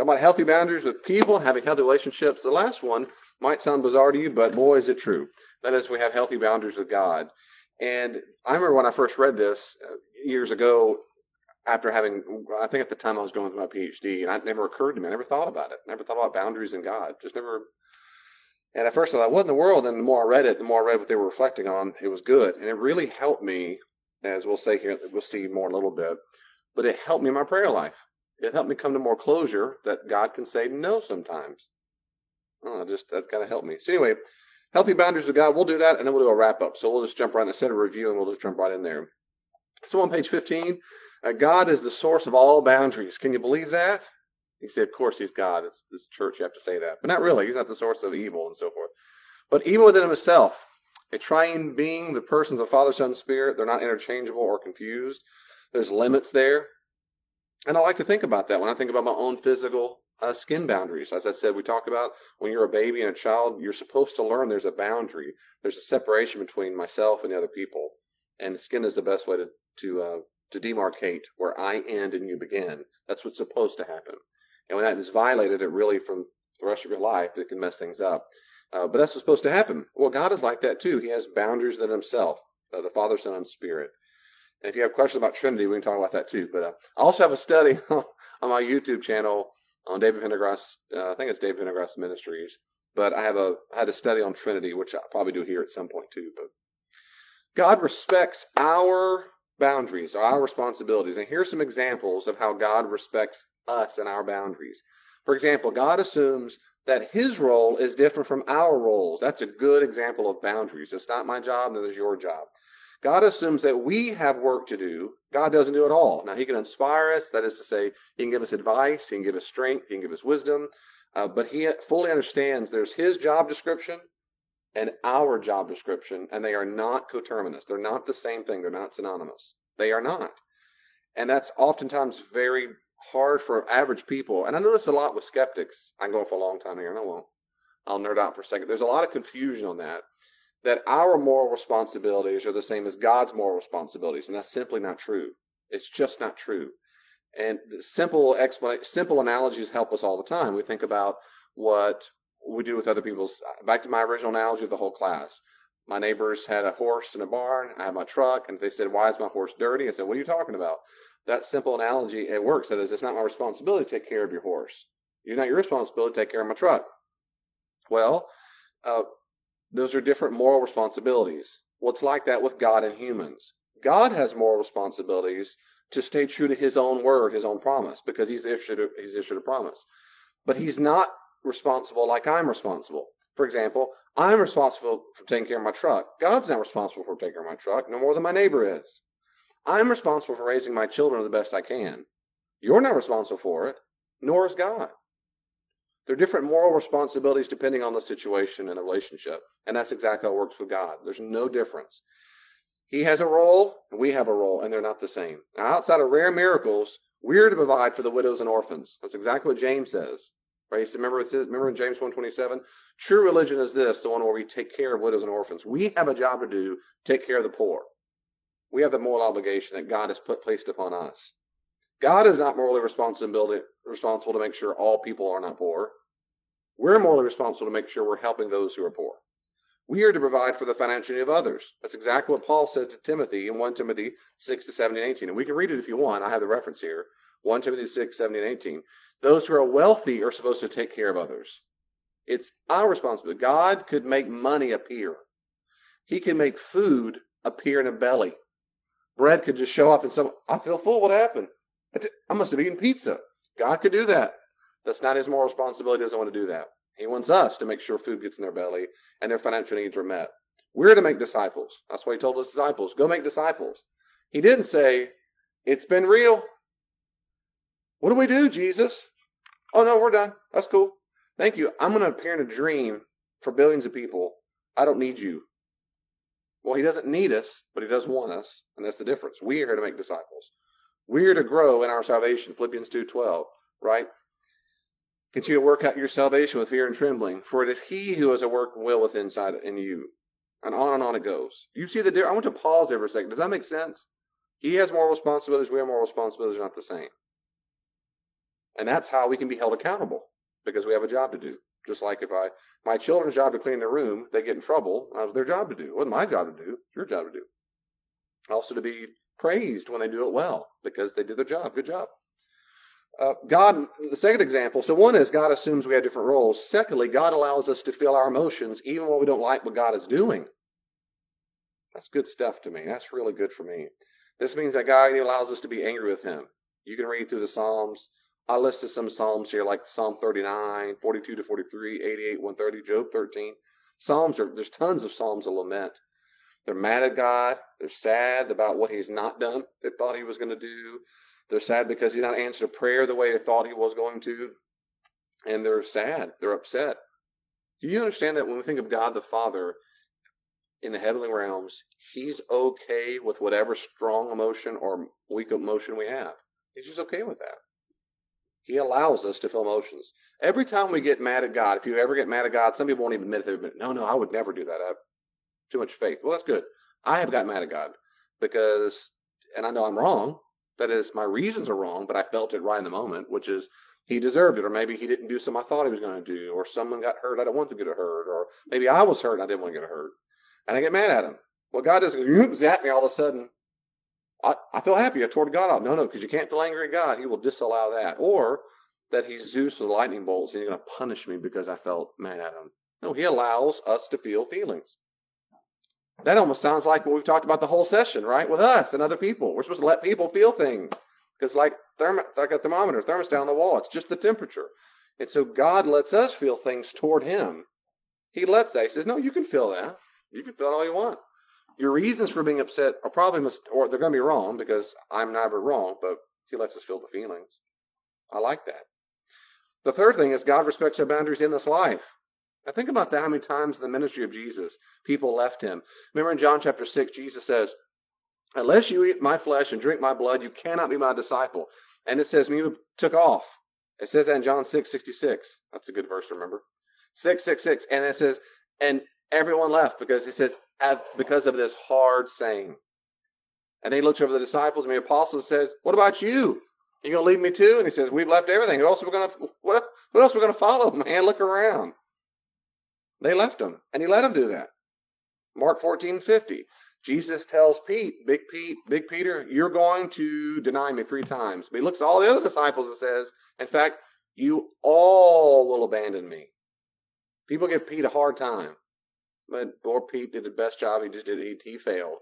about healthy boundaries with people and having healthy relationships. The last one might sound bizarre to you, but boy, is it true. That is, we have healthy boundaries with God. And I remember when I first read this years ago, after having, I think at the time I was going through my PhD, and it never occurred to me. I never thought about it. Never thought about boundaries in God. Just never. And at first I thought, what in the world? And the more I read it, the more I read what they were reflecting on, it was good. And it really helped me, as we'll say here, we'll see more in a little bit, but it helped me in my prayer life. It helped me come to more closure that God can say no sometimes. Oh, that's got to help me. So anyway, healthy boundaries with God, we'll do that, and then we'll do a wrap-up. So we'll just jump right in, instead of review, and we'll just jump right in there. So on page 15, God is the source of all boundaries. Can you believe that? You say, of course he's God. It's this church, you have to say that. But not really. He's not the source of evil and so forth. But even within himself, a triune being, the persons of Father, Son, Spirit, they're not interchangeable or confused. There's limits there. And I like to think about that when I think about my own physical skin boundaries. As I said, we talk about when you're a baby and a child, you're supposed to learn there's a boundary. There's a separation between myself and the other people. And skin is the best way to demarcate where I end and you begin. That's what's supposed to happen. And when that is violated, it really, from the rest of your life, it can mess things up. But that's what's supposed to happen. Well, God is like that too. He has boundaries within himself, the Father, Son, and Spirit. And if you have questions about Trinity, we can talk about that too. But I also have a study on my YouTube channel on David Pendergrass. I think it's David Pendergrass Ministries. But I had a study on Trinity, which I'll probably do here at some point too. But God respects our boundaries, our responsibilities. And here's some examples of how God respects us and our boundaries. For example, God assumes that his role is different from our roles. That's a good example of boundaries. It's not my job, neither is your job. God assumes that we have work to do. God doesn't do it all. Now, he can inspire us. That is to say, he can give us advice. He can give us strength. He can give us wisdom. But he fully understands there's his job description and our job description, and they are not coterminous. They're not the same thing. They're not synonymous. They are not. And that's oftentimes very hard for average people. And I notice a lot with skeptics. I'm going for a long time here, and I won't. I'll nerd out for a second. There's a lot of confusion on that our moral responsibilities are the same as God's moral responsibilities, and that's simply not true. It's just not true. And simple analogies help us all the time. We think about what we do with other people's. Back to my original analogy of the whole class. My neighbors had a horse in a barn. I had my truck, and they said, "Why is my horse dirty?" I said, "What are you talking about?" That simple analogy, it works. That is, it's not my responsibility to take care of your horse. It's not your responsibility to take care of my truck. Well, those are different moral responsibilities. Well, it's like that with God and humans. God has moral responsibilities to stay true to his own word, his own promise, because he's issued a promise. But he's not responsible like I'm responsible. For example, I'm responsible for taking care of my truck. God's not responsible for taking care of my truck, no more than my neighbor is. I'm responsible for raising my children the best I can. You're not responsible for it, nor is God. There are different moral responsibilities depending on the situation and the relationship. And that's exactly how it works with God. There's no difference. He has a role, and we have a role, and they're not the same. Now, outside of rare miracles, we're to provide for the widows and orphans. That's exactly what James says. Right? He said, remember in James 1:27? True religion is this, the one where we take care of widows and orphans. We have a job to do, take care of the poor. We have the moral obligation that God has placed upon us. God is not morally responsible to make sure all people are not poor. We're morally responsible to make sure we're helping those who are poor. We are to provide for the financial need of others. That's exactly what Paul says to Timothy in 1 Timothy 6 to 17 and 18. And we can read it if you want. I have the reference here. 1 Timothy 6, 17 and 18. Those who are wealthy are supposed to take care of others. It's our responsibility. God could make money appear. He can make food appear in a belly. Bread could just show up and I feel full. What happened? I must have eaten pizza. God could do that. That's not his moral responsibility. He doesn't want to do that. He wants us to make sure food gets in their belly and their financial needs are met. We're to make disciples. That's why he told his disciples, go make disciples. He didn't say, it's been real. What do we do, Jesus? Oh, no, we're done. That's cool. Thank you. I'm going to appear in a dream for billions of people. I don't need you. Well, he doesn't need us, but he does want us. And that's the difference. We are here to make disciples. We are to grow in our salvation. Philippians 2:12, right? Continue to work out your salvation with fear and trembling, for it is he who has a work will within inside in you. And on it goes. You see the difference? I want to pause there for a second. Does that make sense? He has moral responsibilities. We have moral responsibilities. Not the same. And that's how we can be held accountable, because we have a job to do. Just like if my children's job to clean their room, they get in trouble. It was their job to do. It wasn't my job to do. It's your job to do. Also to be praised when they do it well, because they did their job. Good job. God, the second example, so one is God assumes we have different roles. Secondly, God allows us to feel our emotions even when we don't like what God is doing. That's good stuff to me. That's really good for me. This means that God allows us to be angry with him. You can read through the Psalms. I listed some Psalms here, like Psalm 39, 42 to 43, 88, 130, Job 13. There's tons of Psalms of lament. They're mad at God. They're sad about what he's not done, they thought he was going to do. They're sad because he's not answered a prayer the way they thought he was going to. And they're sad. They're upset. Do you understand that when we think of God the Father in the heavenly realms, he's okay with whatever strong emotion or weak emotion we have? He's just okay with that. He allows us to feel emotions. Every time we get mad at God, if you ever get mad at God, some people won't even admit it. No, I would never do that. I have too much faith. Well, that's good. I have got mad at God because, and I know I'm wrong. That is, my reasons are wrong, but I felt it right in the moment, which is he deserved it, or maybe he didn't do something I thought he was going to do, or someone got hurt I didn't want to get hurt, or maybe I was hurt and I didn't want to get hurt, and I get mad at him. Well, God doesn't zap me all of a sudden. I feel happy toward God. No, because you can't feel angry at God. He will disallow that. Or that he's Zeus with lightning bolts and he's going to punish me because I felt mad at him. No, he allows us to feel feelings. That almost sounds like what we've talked about the whole session, right? With us and other people. We're supposed to let people feel things. Because like a thermometer, thermostat on the wall, it's just the temperature. And so God lets us feel things toward him. He lets that. He says, no, you can feel that. You can feel it all you want. Your reasons for being upset are probably or they're going to be wrong, because I'm never wrong, but he lets us feel the feelings. I like that. The third thing is God respects our boundaries in this life. Now think about that, how many times in the ministry of Jesus, people left him. Remember in John chapter 6, Jesus says, unless you eat my flesh and drink my blood, you cannot be my disciple. And it says, you took off. It says that in John 6:66. That's a good verse to remember. 6:66. And it says, and everyone left because he says, because of this hard saying. And then he looks over the disciples and the apostles and says, what about you? You going to leave me too? And he says, we've left everything. Who else are we going to follow? Man, look around. They left him, and he let them do that. Mark 14:50. Jesus tells Big Peter, you're going to deny me 3 times. But he looks at all the other disciples and says, in fact, you all will abandon me. People give Pete a hard time. But poor Pete did the best job he just did. He failed.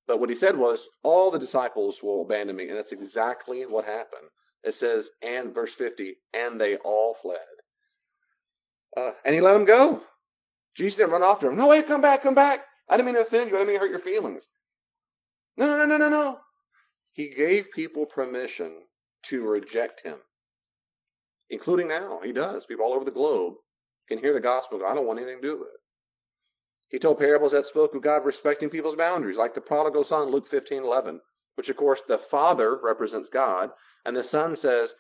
But what he said was, all the disciples will abandon me. And that's exactly what happened. It says, and verse 50, and they all fled. And he let them go. Jesus didn't run after him. No, wait, come back. I didn't mean to offend you. I didn't mean to hurt your feelings. No. He gave people permission to reject him. Including now. He does. People all over the globe can hear the gospel and go, I don't want anything to do with it. He told parables that spoke of God respecting people's boundaries, like the prodigal son, Luke 15:11, which, of course, the father represents God. And the son says,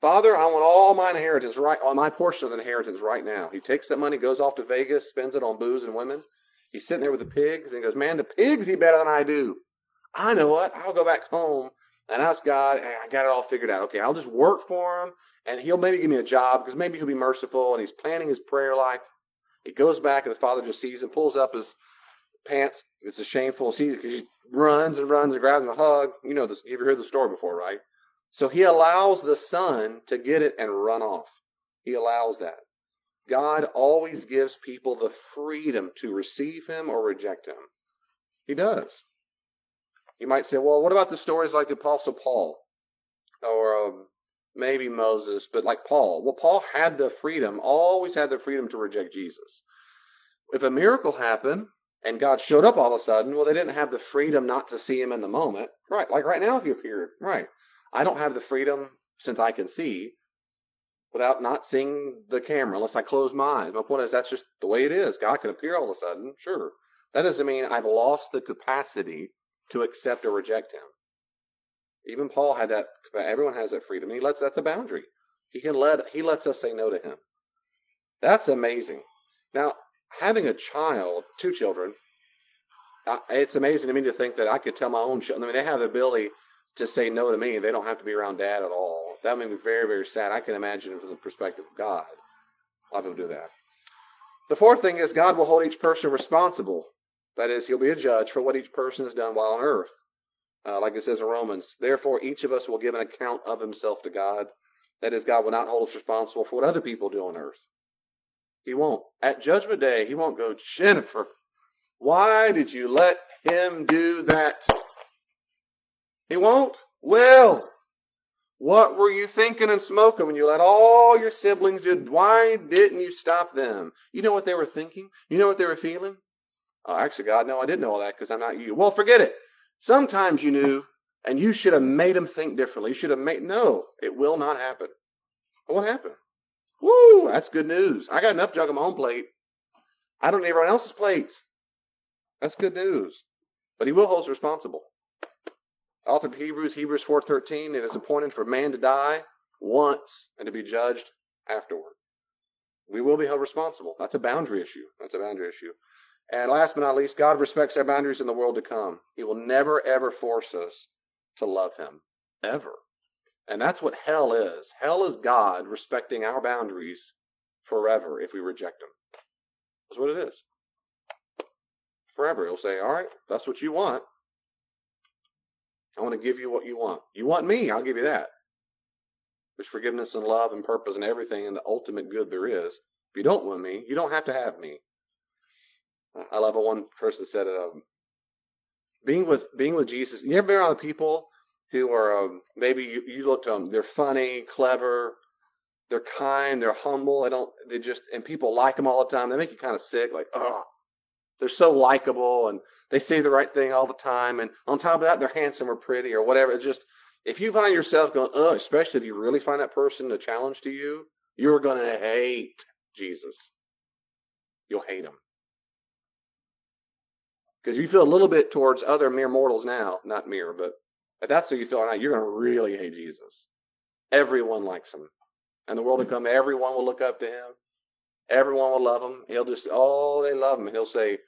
Father, I want all my inheritance all my portion of the inheritance right now. He takes that money, goes off to Vegas, spends it on booze and women. He's sitting there with the pigs, and he goes, man, the pigs eat better than I do. I know what? I'll go back home and ask God, hey, I got it all figured out. Okay, I'll just work for him, and he'll maybe give me a job, because maybe he'll be merciful, and he's planning his prayer life. He goes back, and the father just sees him, pulls up his pants. It's a shameful scene because he runs and grabs him a hug. You know this. You've heard the story before, right? So he allows the son to get it and run off. He allows that. God always gives people the freedom to receive him or reject him. He does. You might say, well, what about the stories like the Apostle Paul or maybe Moses, but like Paul? Well, Paul had the freedom, always had the freedom to reject Jesus. If a miracle happened and God showed up all of a sudden, well, they didn't have the freedom not to see him in the moment. Right, like right now if he appeared. Right. I don't have the freedom, since I can see, without not seeing the camera, unless I close my eyes. My point is, that's just the way it is. God can appear all of a sudden, sure. That doesn't mean I've lost the capacity to accept or reject him. Even Paul had that. Everyone has that freedom. That's a boundary. He lets us say no to him. That's amazing. Now, having a child, 2 children, it's amazing to me to think that I could tell my own children. I mean, they have the ability to say no to me. They don't have to be around Dad at all. That made me very, very sad. I can imagine it from the perspective of God. A lot of people do that. The fourth thing is God will hold each person responsible. That is, he'll be a judge for what each person has done while on earth. Like it says in Romans, therefore each of us will give an account of himself to God. That is, God will not hold us responsible for what other people do on earth. He won't. At Judgment Day, he won't go, Jennifer, why did you let him do that? He won't. Well, what were you thinking and smoking when you let all your siblings do? Why didn't you stop them? You know what they were thinking? You know what they were feeling? Oh, actually, God, no, I didn't know all that because I'm not you. Well, forget it. Sometimes you knew, and you should have made them think differently. You should have made, no, it will not happen. What happened? Woo, that's good news. I got enough junk on my own plate. I don't need everyone else's plates. That's good news. But he will hold us responsible. Author of Hebrews 4:13, it is appointed for man to die once and to be judged afterward. We will be held responsible. That's a boundary issue. And last but not least, God respects our boundaries in the world to come. He will never, ever force us to love him. Ever. And that's what hell is. Hell is God respecting our boundaries forever if we reject him. That's what it is. Forever. He'll say, all right, that's what you want. I want to give you what you want. You want me, I'll give you that. There's forgiveness and love and purpose and everything and the ultimate good there is. If you don't want me, you don't have to have me. I love what one person said, being with Jesus. You ever been around people who are, maybe you look to them, they're funny, clever, they're kind, they're humble, and people like them all the time. They make you kind of sick, like, oh, they're so likable and they say the right thing all the time. And on top of that, they're handsome or pretty or whatever. It's just, if you find yourself going, oh, especially if you really find that person a challenge to you, you're going to hate Jesus. You'll hate him. Because if you feel a little bit towards other mere mortals now, not mere, but if that's how you feel now, you're going to really hate Jesus. Everyone likes him. And the world will come, everyone will look up to him. Everyone will love him. He'll just, oh, they love him. And he'll say,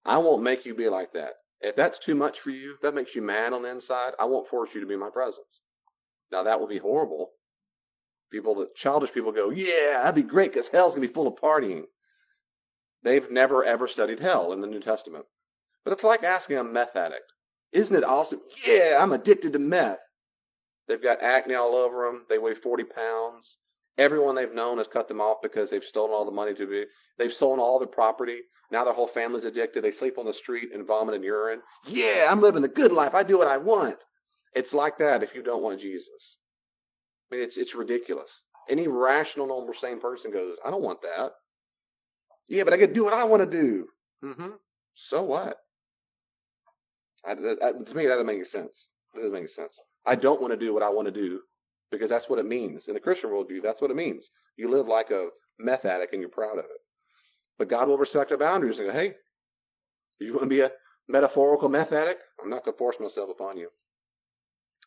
I won't make you be like that. If that's too much for you, if that makes you mad on the inside, I won't force you to be in my presence. Now, that will be horrible. Childish people go, yeah, that'd be great because hell's going to be full of partying. They've never, ever studied hell in the New Testament. But it's like asking a meth addict, isn't it awesome? Yeah, I'm addicted to meth. They've got acne all over them. They weigh 40 pounds. Everyone they've known has cut them off because they've stolen all the money they've stolen all their property. Now their whole family's addicted. They sleep on the street and vomit and urine. Yeah, I'm living the good life. I do what I want. It's like that if you don't want Jesus. I mean, it's ridiculous. Any rational, normal, sane person goes, I don't want that. Yeah, but I get to do what I want to do. Mm-hmm. So what? To me, that doesn't make any sense. It doesn't make any sense. I don't want to do what I want to do because that's what it means. In the Christian worldview, that's what it means. You live like a meth addict and you're proud of it. But God will respect our boundaries and go, hey, you want to be a metaphorical meth addict? I'm not going to force myself upon you.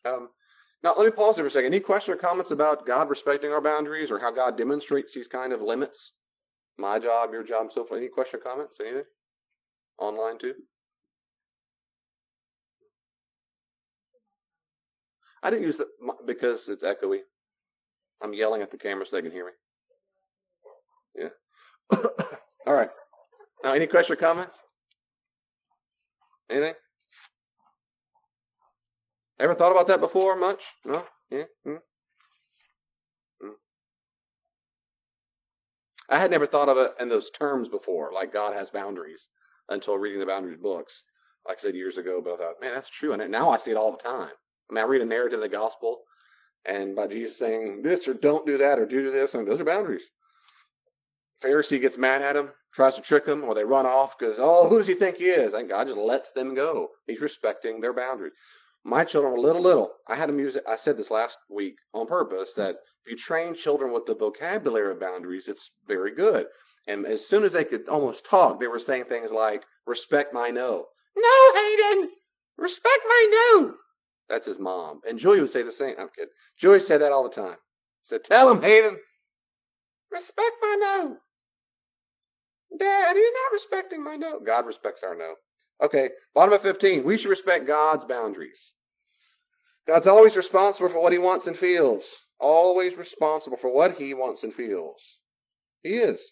Now, let me pause here for a second. Any questions or comments about God respecting our boundaries or how God demonstrates these kind of limits? My job, your job, so forth. Any question or comments? Anything? Online too? I didn't use it because it's echoey. I'm yelling at the camera so they can hear me. Yeah. All right. Now, any questions or comments? Anything? Ever thought about that before much? No? Yeah? I had never thought of it in those terms before, like God has boundaries, until reading the boundaries books. Like I said years ago, but I thought, man, that's true. And now I see it all the time. I mean, I read a narrative of the gospel and by Jesus saying this or don't do that or do this, and those are boundaries. Pharisee gets mad at him, tries to trick him, or they run off because, oh, who does he think he is? And God just lets them go. He's respecting their boundaries. My children were little. I had them use it. I said this last week on purpose that if you train children with the vocabulary of boundaries, it's very good. And as soon as they could almost talk, they were saying things like, respect my no. No, Hayden, respect my no. That's his mom. And Julie would say the same. I'm kidding. Julie said that all the time. Said, tell him, Hayden, respect my no. Dad, he's not respecting my no. God respects our no. Okay, bottom of 15. We should respect God's boundaries. God's always responsible for what he wants and feels. Always responsible for what he wants and feels. He is.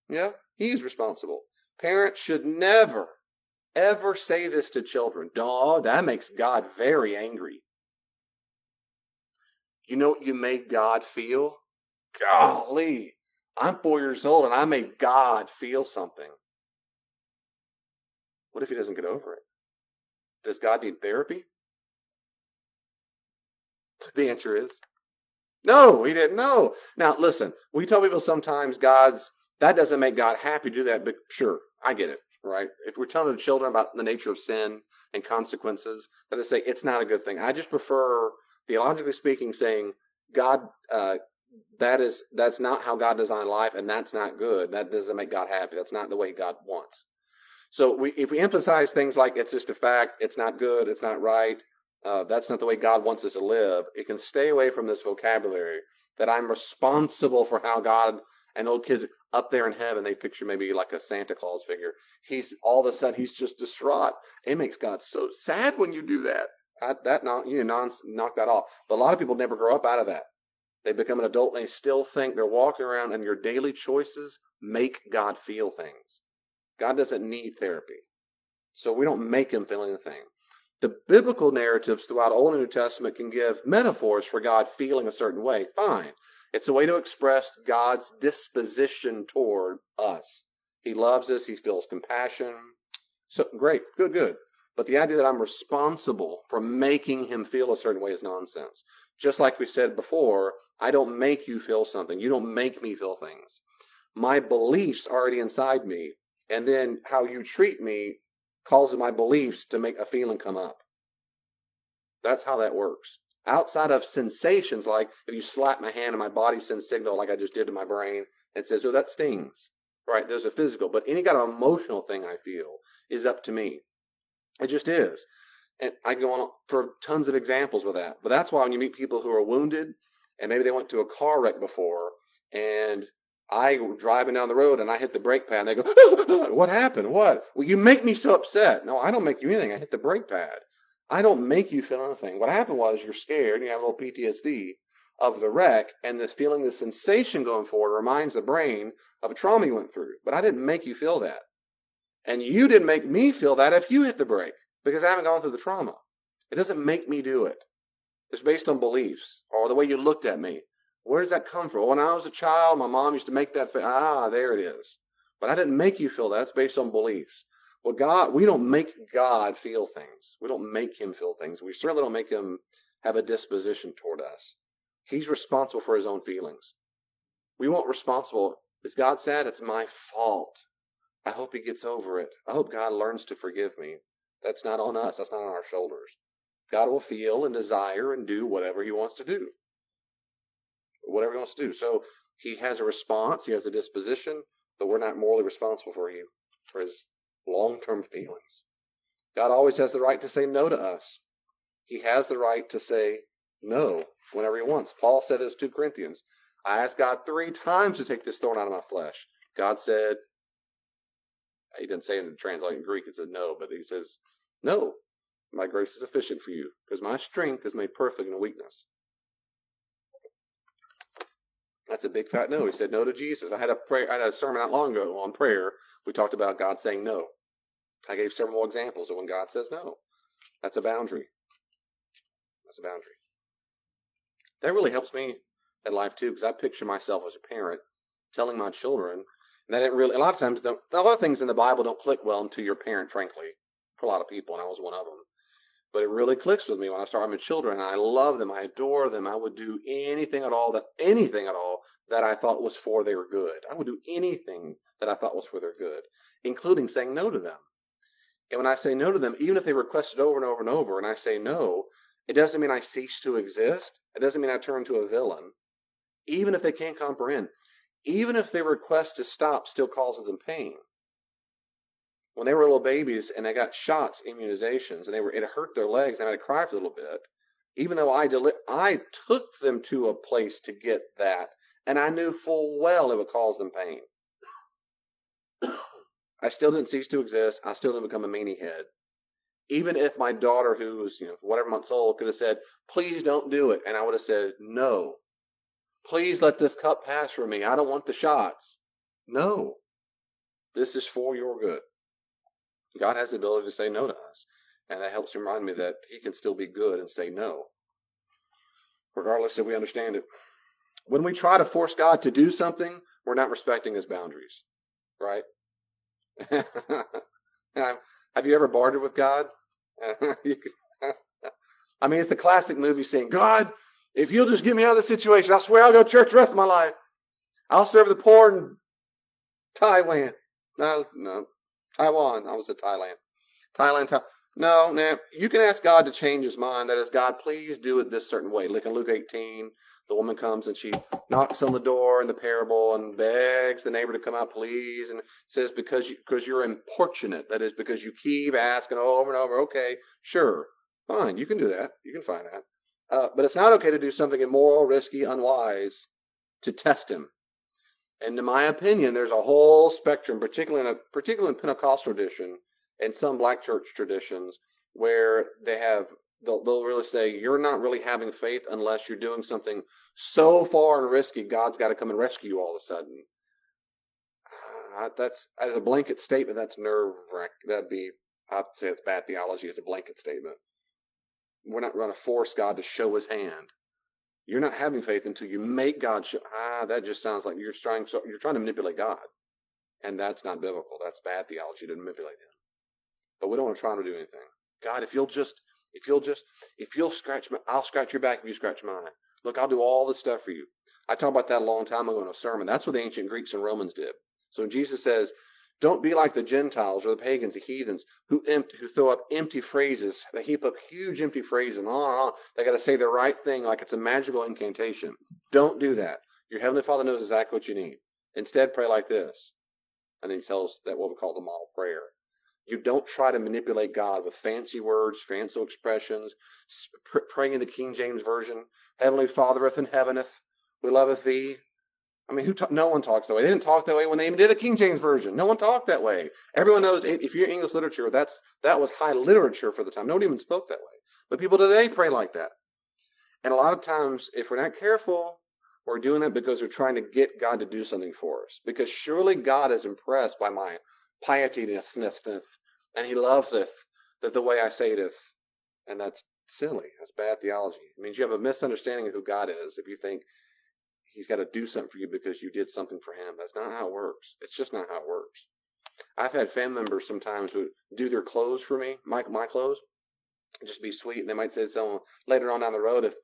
Yeah, he's responsible. Parents should never, ever say this to children. Oh, that makes God very angry. You know what you made God feel? Golly, I'm 4 years old and I made God feel something. What if he doesn't get over it? Does God need therapy? The answer is no, he didn't know. Now, listen, we tell people sometimes that doesn't make God happy to do that, but sure, I get it, right? If we're telling the children about the nature of sin and consequences, let us say it's not a good thing. I just prefer, theologically speaking, saying God, that's not how God designed life, and that's not good. That doesn't make God happy. That's not the way God wants. So if we emphasize things like it's just a fact, it's not good, it's not right, that's not the way God wants us to live, it can stay away from this vocabulary that I'm responsible for how God, and old kids up there in heaven, they picture maybe like a Santa Claus figure. He's all of a sudden, he's just distraught. It makes God so sad when you do that. Knock that off. But a lot of people never grow up out of that. They become an adult and they still think they're walking around and your daily choices make God feel things. God doesn't need therapy. So we don't make him feel anything. The biblical narratives throughout Old and New Testament can give metaphors for God feeling a certain way. Fine. It's a way to express God's disposition toward us. He loves us. He feels compassion. So great. Good. But the idea that I'm responsible for making him feel a certain way is nonsense. Just like we said before, I don't make you feel something. You don't make me feel things. My beliefs are already inside me. And then how you treat me causes my beliefs to make a feeling come up. That's how that works. Outside of sensations, like if you slap my hand and my body sends signal like I just did to my brain and says, oh, that stings. Right? There's a physical. But any kind of emotional thing I feel is up to me. It just is. And I go on for tons of examples with that. But that's why when you meet people who are wounded and maybe they went to a car wreck before and I were driving down the road and I hit the brake pad and they go, what happened? What? Well, you make me so upset. No, I don't make you anything. I hit the brake pad. I don't make you feel anything. What happened was you're scared and you have a little PTSD of the wreck, and this feeling, this sensation going forward reminds the brain of a trauma you went through. But I didn't make you feel that. And you didn't make me feel that if you hit the brake because I haven't gone through the trauma. It doesn't make me do it. It's based on beliefs or the way you looked at me. Where does that come from? When I was a child, my mom used to make that. There it is. But I didn't make you feel that. It's based on beliefs. Well, we don't make God feel things. We don't make him feel things. We certainly don't make him have a disposition toward us. He's responsible for his own feelings. We won't responsible. Is God sad? It's my fault. I hope he gets over it. I hope God learns to forgive me. That's not on us. That's not on our shoulders. God will feel and desire and do whatever he wants to do. Whatever he wants to do. So he has a response. He has a disposition, but we're not morally responsible for his long-term feelings. God always has the right to say no to us. He has the right to say no whenever he wants. Paul said this to Corinthians. I asked God 3 times to take this thorn out of my flesh. God said, he didn't say in the translating Greek, it said no, but he says, no, my grace is sufficient for you because my strength is made perfect in weakness. That's a big fat no. He said no to Jesus. I had a sermon not long ago on prayer. We talked about God saying no. I gave several more examples of when God says no. That's a boundary. That's a boundary. That really helps me in life too, because I picture myself as a parent telling my children, and that didn't really. A lot of times, a lot of things in the Bible don't click well until you're a parent. Frankly, for a lot of people, and I was one of them. But it really clicks with me when I start having children. And I love them. I adore them. I would do anything at all that I thought was for their good. I would do anything that I thought was for their good, including saying no to them. And when I say no to them, even if they request it over and over and over, and I say no, it doesn't mean I cease to exist. It doesn't mean I turn into a villain. Even if they can't comprehend, even if their request to stop still causes them pain. When they were little babies and they got shots, immunizations, and it hurt their legs, and they had to cry for a little bit. Even though I took them to a place to get that, and I knew full well it would cause them pain. I still didn't cease to exist. I still didn't become a meanie head. Even if my daughter, who was, whatever months old, could have said, please don't do it. And I would have said, no, please let this cup pass from me. I don't want the shots. No, this is for your good. God has the ability to say no to us. And that helps remind me that he can still be good and say no, regardless if we understand it. When we try to force God to do something, we're not respecting his boundaries, right? Have you ever bartered with God? I mean, it's the classic movie scene. God, if you'll just get me out of this situation, I swear I'll go to church the rest of my life. I'll serve the poor in Thailand. No, Taiwan. I was at Thailand. No, you can ask God to change his mind. That is, God, please do it this certain way. Like in Luke 18, the woman comes and she knocks on the door in the parable and begs the neighbor to come out, please. And says, because you're importunate. That is, because you keep asking over and over. Okay, sure, fine, you can do that. You can find that. But it's not okay to do something immoral, risky, unwise to test him. And in my opinion, there's a whole spectrum, particularly in Pentecostal tradition and some black church traditions, where they'll really say, you're not really having faith unless you're doing something so far and risky, God's got to come and rescue you all of a sudden. That's, as a blanket statement, that's nerve-wracking. I'd say it's bad theology as a blanket statement. We're not going to force God to show his hand. You're not having faith until you make God show. That just sounds like you're trying to manipulate God. And that's not biblical. That's bad theology to manipulate him. But we don't want to try to do anything. God, if you'll scratch I'll scratch your back if you scratch mine. Look, I'll do all this stuff for you. I talked about that a long time ago in a sermon. That's what the ancient Greeks and Romans did. So when Jesus says, don't be like the Gentiles or the pagans, the heathens, who throw up empty phrases. They heap up huge empty phrases and on and on. They got to say the right thing like it's a magical incantation. Don't do that. Your Heavenly Father knows exactly what you need. Instead, pray like this. And then he tells that what we call the model prayer. You don't try to manipulate God with fancy words, fancy expressions, praying in the King James Version. Heavenly Fathereth in heaveneth, we loveth thee. I mean, no one talks that way. They didn't talk that way when they even did the King James Version. No one talked that way. Everyone knows if you're English literature, that was high literature for the time. Nobody even spoke that way. But people today pray like that. And a lot of times, if we're not careful, we're doing that because we're trying to get God to do something for us. Because surely God is impressed by my piety and he loveth that the way I say it. And that's silly. That's bad theology. It means you have a misunderstanding of who God is if you think he's got to do something for you because you did something for him. That's not how it works. It's just not how it works. I've had family members sometimes who do their clothes for me, my clothes, just be sweet. And they might say so later on down the road, if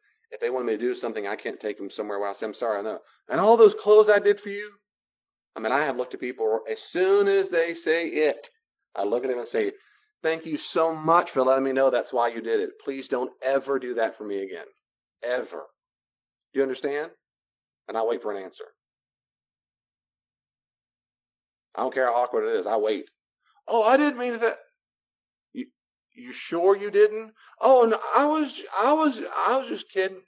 they want me to do something, I can't take them somewhere where I say, I'm sorry, I know. And all those clothes I did for you, I mean, I have looked at people as soon as they say it, I look at them and say, thank you so much for letting me know that's why you did it. Please don't ever do that for me again. Ever. Do you understand? And I'll wait for an answer. I don't care how awkward it is. I wait. Oh, I didn't mean that. You sure you didn't? Oh, no, I was just kidding.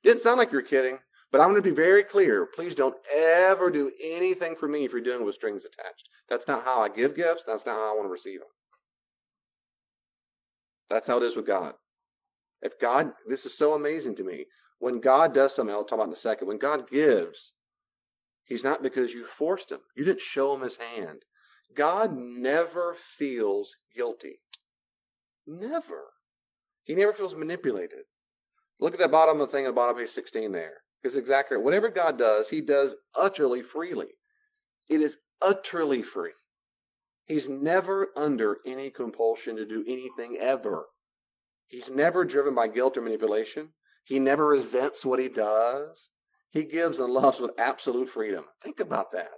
Didn't sound like you're kidding. But I'm going to be very clear. Please don't ever do anything for me if you're doing it with strings attached. That's not how I give gifts. That's not how I want to receive them. That's how it is with God. This is so amazing to me. When God does something, I'll talk about in a second. When God gives, he's not because you forced him. You didn't show him his hand. God never feels guilty. Never. He never feels manipulated. Look at that bottom of the thing at the bottom of page 16 there. Because exactly, whatever God does, he does utterly freely. It is utterly free. He's never under any compulsion to do anything ever. He's never driven by guilt or manipulation. He never resents what he does. He gives and loves with absolute freedom. Think about that.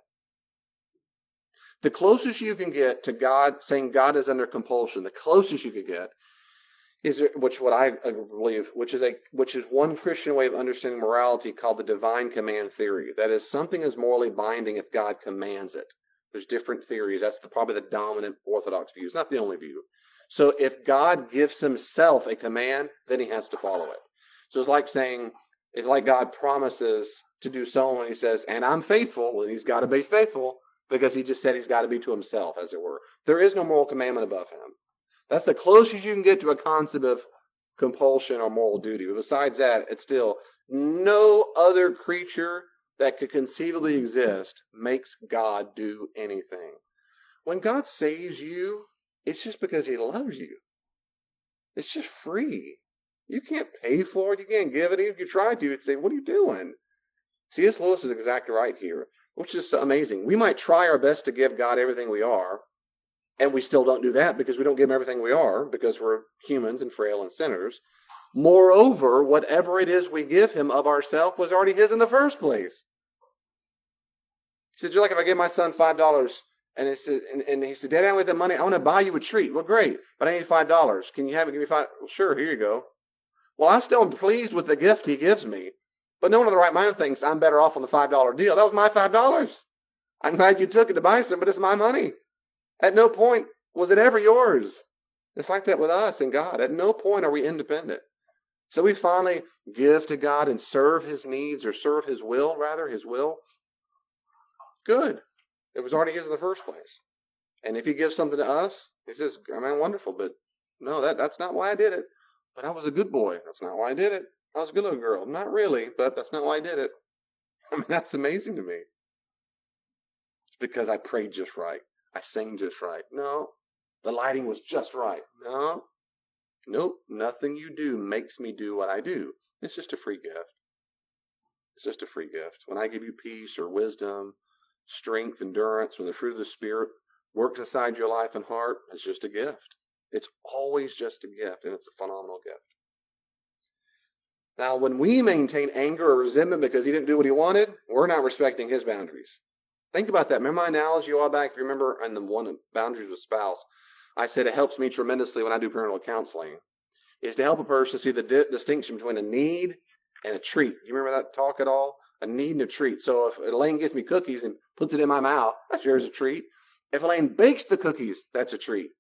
The closest you can get to God saying God is under compulsion, the closest you could get is what I believe, which is one Christian way of understanding morality called the divine command theory. That is, something is morally binding if God commands it. There's different theories. That's probably the dominant Orthodox view. It's not the only view. So if God gives himself a command, then he has to follow it. So it's like God promises to do so, and he says, and I'm faithful. Well, he's got to be faithful because he just said he's got to be to himself, as it were. There is no moral commandment above him. That's the closest you can get to a concept of compulsion or moral duty. But besides that, it's still no other creature that could conceivably exist makes God do anything. When God saves you, it's just because he loves you. It's just free. You can't pay for it. You can't give it. Even if you tried to, you'd say, what are you doing? C.S. Lewis is exactly right here, which is amazing. We might try our best to give God everything we are, and we still don't do that because we don't give him everything we are because we're humans and frail and sinners. Moreover, whatever it is we give him of ourselves was already his in the first place. He said, you're like if I give my son $5 and he said, Daddy, I want that money. I want to buy you a treat. Well, great, but I need $5. Can you have it? Give me $5? Well, sure, here you go. Well, I still am pleased with the gift he gives me, but no one in the right mind thinks I'm better off on the $5 deal. That was my $5. I'm glad you took it to buy some, but it's my money. At no point was it ever yours. It's like that with us and God. At no point are we independent. So we finally give to God and serve his needs, or serve his will, rather, his will. Good. It was already his in the first place. And if he gives something to us, he says, I mean, wonderful, but no, that's not why I did it. But I was a good boy. That's not why I did it. I was a good little girl. Not really, but that's not why I did it. I mean, that's amazing to me. It's because I prayed just right. I sang just right. No, the lighting was just right. No, nope, nothing you do makes me do what I do. It's just a free gift. It's just a free gift. When I give you peace or wisdom, strength, endurance, when the fruit of the Spirit works inside your life and heart, it's just a gift. It's always just a gift, and it's a phenomenal gift. Now, when we maintain anger or resentment because he didn't do what he wanted, we're not respecting his boundaries. Think about that. Remember my analogy a while back? If you remember on the one boundaries with spouse, I said it helps me tremendously when I do parental counseling, is to help a person see the distinction between a need and a treat. You remember that talk at all? A need and a treat. So if Elaine gives me cookies and puts it in my mouth, that sure is a treat. If Elaine bakes the cookies, that's a treat.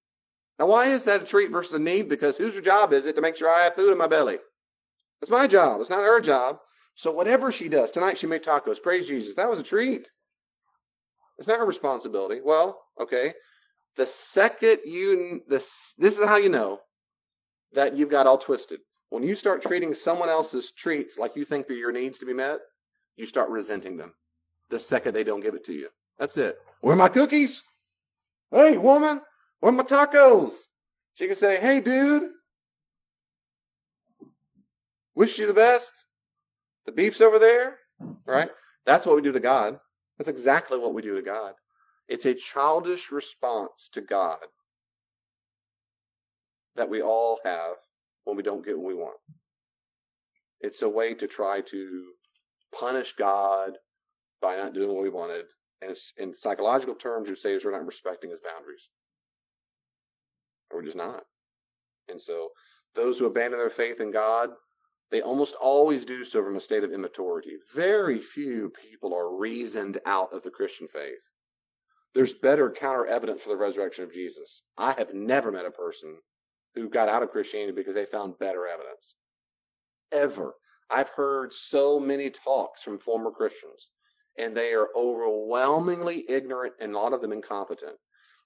Now, why is that a treat versus a need? Because whose job is it to make sure I have food in my belly? It's my job. It's not her job. So whatever she does, tonight she made tacos. Praise Jesus. That was a treat. It's not her responsibility. Well, okay. The second this is how you know that you've got all twisted. When you start treating someone else's treats like you think they're your needs to be met, you start resenting them the second they don't give it to you. That's it. Where are my cookies? Hey, woman, where are my tacos? She can say, hey, dude, wish you the best. The beef's over there, right? That's what we do to God. That's exactly what we do to God. It's a childish response to God that we all have when we don't get what we want. It's a way to try to punish God by not doing what we wanted. And it's, in psychological terms, you say is we're not respecting his boundaries. We're just not. And so those who abandon their faith in God, they almost always do so from a state of immaturity. Very few people are reasoned out of the Christian faith. There's better counter evidence for the resurrection of Jesus. I have never met a person who got out of Christianity because they found better evidence. Ever. I've heard so many talks from former Christians, and they are overwhelmingly ignorant and a lot of them incompetent.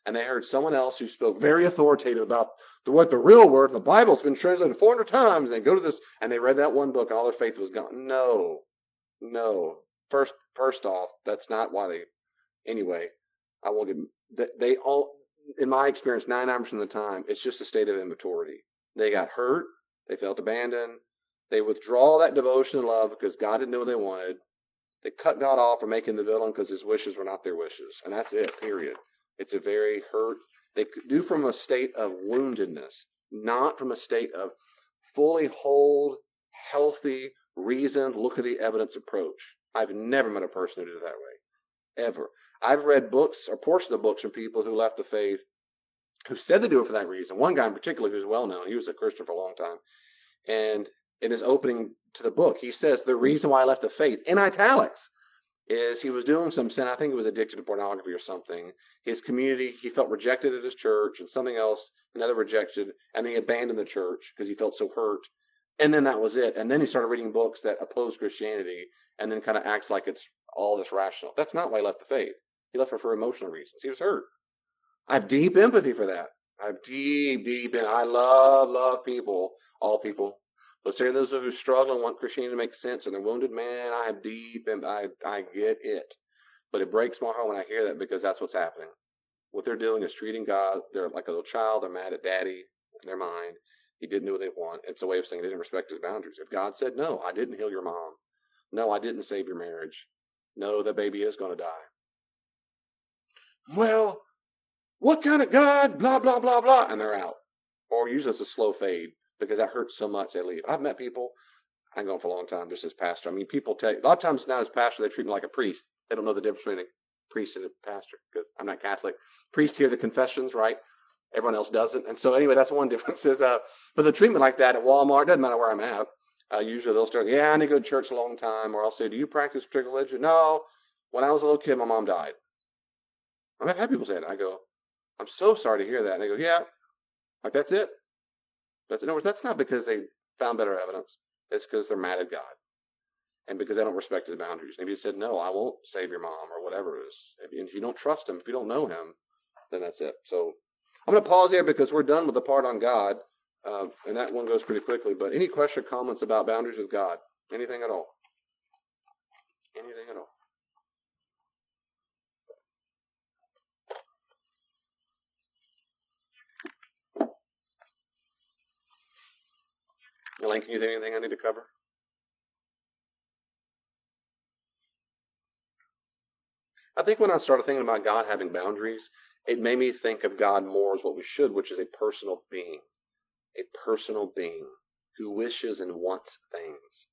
And they heard someone else who spoke very authoritative about what the real word in the Bible's been translated 400 times. And they go to this, and they read that one book, and all their faith was gone. No. First off, that's not why they. Anyway, I won't get. They all, in my experience, 99% of the time, it's just a state of immaturity. They got hurt. They felt abandoned. They withdraw that devotion and love because God didn't know what they wanted. They cut God off for making the villain because his wishes were not their wishes. And that's it, period. It's a very hurt. They do from a state of woundedness, not from a state of fully whole, healthy, reasoned, look at the evidence approach. I've never met a person who did it that way, ever. I've read books or portions of books from people who left the faith who said they do it for that reason. One guy in particular who's well known, he was a Christian for a long time. And in his opening to the book, he says the reason why I left the faith, in italics, is he was doing some sin. I think he was addicted to pornography or something. His community, he felt rejected at his church, and something else, another rejected, and then he abandoned the church because he felt so hurt. And then that was it. And then he started reading books that oppose Christianity and then kind of acts like it's all this rational. That's not why he left the faith. He left it for emotional reasons. He was hurt. I have deep empathy for that. I love people, all people. But say those who struggle and want Christianity to make sense and they're wounded, man, I have deep and I get it. But it breaks my heart when I hear that because that's what's happening. What they're doing is treating God, they're like a little child, they're mad at daddy in their mind. He didn't do what they want. It's a way of saying they didn't respect his boundaries. If God said, no, I didn't heal your mom. No, I didn't save your marriage. No, the baby is going to die. Well, what kind of God? Blah, blah, blah, blah. And they're out. Or usually it's a slow fade because that hurts so much they leave. I've met people, I've gone for a long time just as pastor. I mean, people a lot of times now as pastor, they treat me like a priest. They don't know the difference between a priest and a pastor because I'm not Catholic. Priests hear the confessions, right? Everyone else doesn't. And so anyway, that's one difference is, but the treatment like that at Walmart, doesn't matter where I'm at. Usually they'll start, yeah, I need to go to church a long time. Or I'll say, do you practice a particular religion? No. When I was a little kid, my mom died. I've had people say that. I go, I'm so sorry to hear that. And they go, yeah, like that's it. In other words, that's not because they found better evidence. It's because they're mad at God. And because they don't respect his boundaries. And if you said, no, I won't save your mom or whatever it is. If you don't trust him, if you don't know him, then that's it. So I'm going to pause here because we're done with the part on God. And that one goes pretty quickly. But any question or comments about boundaries with God? Anything at all? Anything at all? Elaine, can you think of anything I need to cover? I think when I started thinking about God having boundaries, it made me think of God more as what we should, which is a personal being who wishes and wants things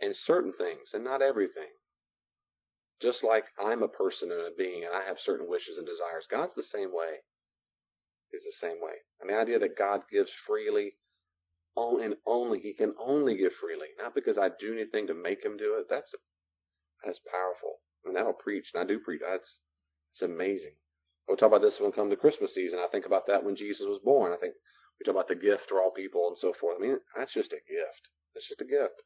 and certain things and not everything. Just like I'm a person and a being and I have certain wishes and desires, God's the same way. He's the same way. And the idea that God gives freely and only, he can only give freely, not because I do anything to make him do it. That's powerful. And that'll preach, and I do preach. It's amazing. We'll talk about this when we come to Christmas season. I think about that when Jesus was born. I think we talk about the gift for all people and so forth. I mean, that's just a gift. It's just a gift.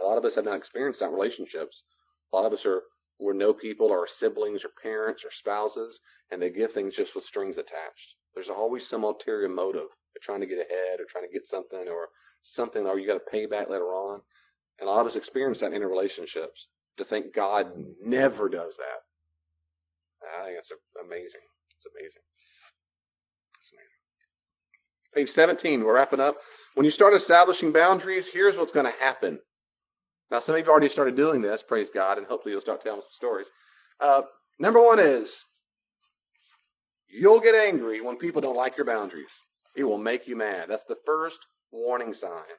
A lot of us have not experienced that in relationships. A lot of us we're no people or siblings or parents or spouses, and they give things just with strings attached. There's always some ulterior motive. They're trying to get ahead or trying to get something, or you got to pay back later on. And a lot of us experience that in our relationships. To think God never does that. I think that's amazing. It's amazing. It's amazing. Page 17, we're wrapping up. When you start establishing boundaries, here's what's going to happen. Now, some of you have already started doing this, praise God, and hopefully you'll start telling some stories. Number one is you'll get angry when people don't like your boundaries. It will make you mad. That's the first warning sign,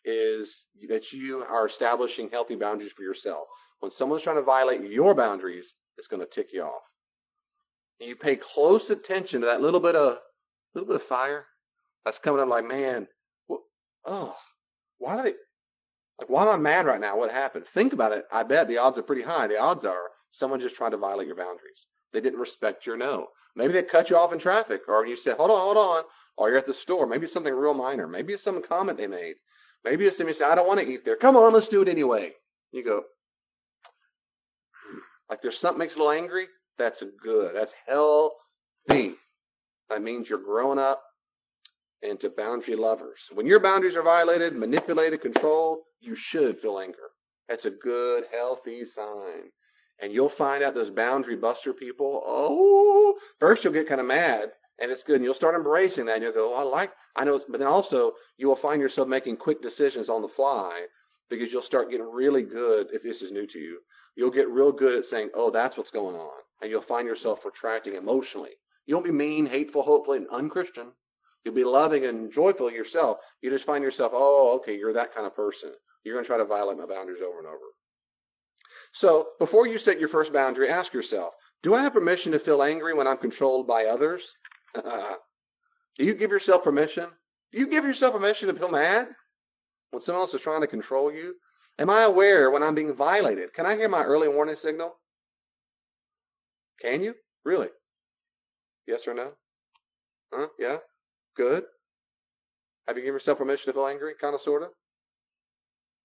is that you are establishing healthy boundaries for yourself. When someone's trying to violate your boundaries, it's going to tick you off. And you pay close attention to that little bit of fire that's coming up. Like, man, why am I mad right now? What happened? Think about it. I bet the odds are pretty high. The odds are someone just trying to violate your boundaries. They didn't respect your no. Maybe they cut you off in traffic, or you said, hold on, or you're at the store. Maybe it's something real minor. Maybe it's some comment they made. Maybe it's somebody said, I don't want to eat there. Come on, let's do it anyway. You go, like there's something makes you a little angry. That's good. That's healthy. That means you're growing up into boundary lovers. When your boundaries are violated, manipulated, controlled, you should feel anger. That's a good, healthy sign. And you'll find out those boundary buster people, first you'll get kind of mad, and it's good. And you'll start embracing that, and you'll go, I know. But then also, you will find yourself making quick decisions on the fly because you'll start getting really good, if this is new to you, you'll get real good at saying, that's what's going on. And you'll find yourself retracting emotionally. You won't be mean, hateful, hopefully, and unchristian. You'll be loving and joyful yourself. You just find yourself, okay, you're that kind of person. You're going to try to violate my boundaries over and over. So before you set your first boundary, ask yourself, do I have permission to feel angry when I'm controlled by others? Do you give yourself permission? Do you give yourself permission to feel mad when someone else is trying to control you? Am I aware when I'm being violated? Can I hear my early warning signal? Can you? Really? Yes or no? Yeah? Good. Have you given yourself permission to feel angry? Kind of, sort of?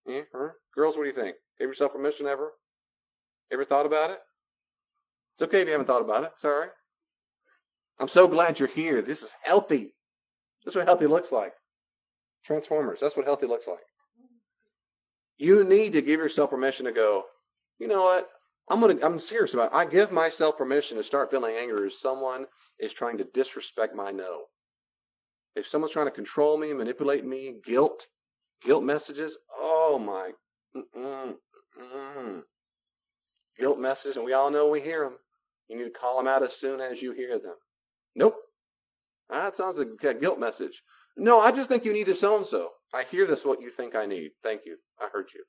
Yeah? Girls, what do you think? Give yourself permission ever? Ever thought about it? It's okay if you haven't thought about it. It's all right. I'm so glad you're here. This is healthy. This is what healthy looks like. Transformers. That's what healthy looks like. You need to give yourself permission to go, you know what? I'm serious about it. I give myself permission to start feeling angry if someone is trying to disrespect my no. If someone's trying to control me, manipulate me, guilt messages, oh my, mm-mm, mm-mm. Guilt messages, and we all know we hear them. You need to call them out as soon as you hear them. Nope. That sounds like a guilt message. No, I just think you need to so and so. I hear this, what you think I need. Thank you. I heard you.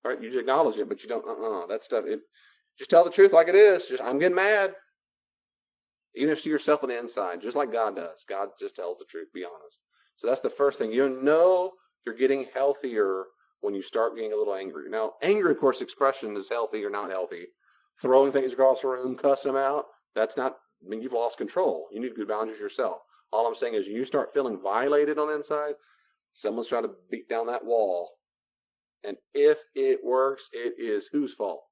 All right, you just acknowledge it, but you don't, that stuff. Just tell the truth like it is. Just, I'm getting mad. Even if to yourself on the inside, just like God does. God just tells the truth, be honest. So that's the first thing. You know you're getting healthier when you start getting a little angry. Now, anger, of course, expression is healthy or not healthy. Throwing things across the room, cussing them out, that's not, I mean, you've lost control. You need good boundaries yourself. All I'm saying is you start feeling violated on the inside, someone's trying to beat down that wall. And if it works, it is whose fault?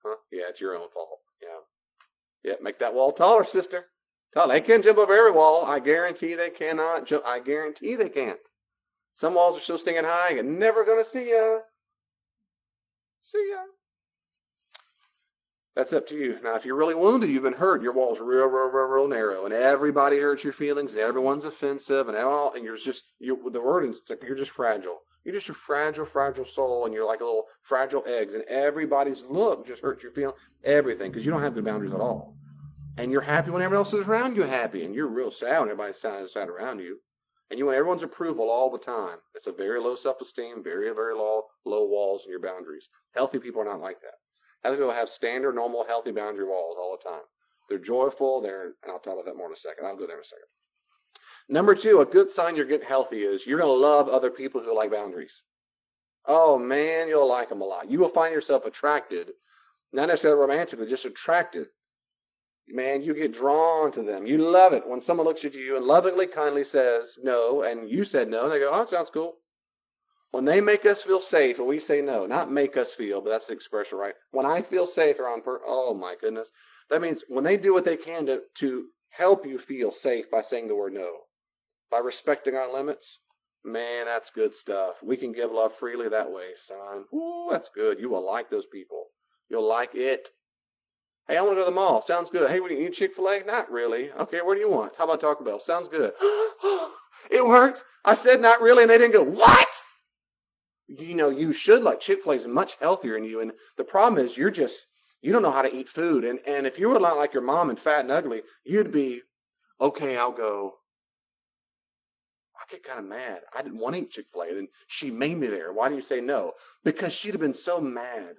Huh? Yeah, it's your own fault. Yeah. Yeah, make that wall taller, sister. They can't jump over every wall. I guarantee they cannot jump. I guarantee they can't. Some walls are so stinking high, you're never going to see ya. See ya. That's up to you. Now, if you're really wounded, you've been hurt, your wall's real narrow, and everybody hurts your feelings, and everyone's offensive, and you're just, the word is, you're just fragile. You're just a fragile soul, and you're like a little fragile eggs, and everybody's look just hurts your feeling, everything, because you don't have good boundaries at all. And you're happy when everyone else is around you happy, and you're real sad when everybody's sad around you. And you want everyone's approval all the time. It's a very low self-esteem, very, very low walls in your boundaries. Healthy people are not like that. Healthy people have standard, normal, healthy boundary walls all the time. They're joyful. And I'll talk about that more in a second. I'll go there in a second. Number two, a good sign you're getting healthy is you're going to love other people who like boundaries. Oh, man, you'll like them a lot. You will find yourself attracted, not necessarily romantically, just attracted. Man, you get drawn to them. You love it when someone looks at you and lovingly, kindly says no, and you said no, and they go, oh, it sounds cool. When they make us feel safe, and we say no, not make us feel, but that's the expression, right? When I feel safe around oh my goodness. That means when they do what they can to help you feel safe by saying the word no, by respecting our limits, man, that's good stuff. We can give love freely that way, son. Ooh, that's good. You will like those people. You'll like it. Hey, I want to go to the mall. Sounds good. Hey, what do you need? Chick-fil-A? Not really. Okay, what do you want? How about Taco Bell? Sounds good. It worked. I said not really, and they didn't go, what? You should like Chick-fil-A is much healthier than you. And the problem is you don't know how to eat food. And if you were not like your mom and fat and ugly, you'd be, okay, I'll go. I get kind of mad. I didn't want to eat Chick-fil-A. And she made me there. Why do you say no? Because she'd have been so mad.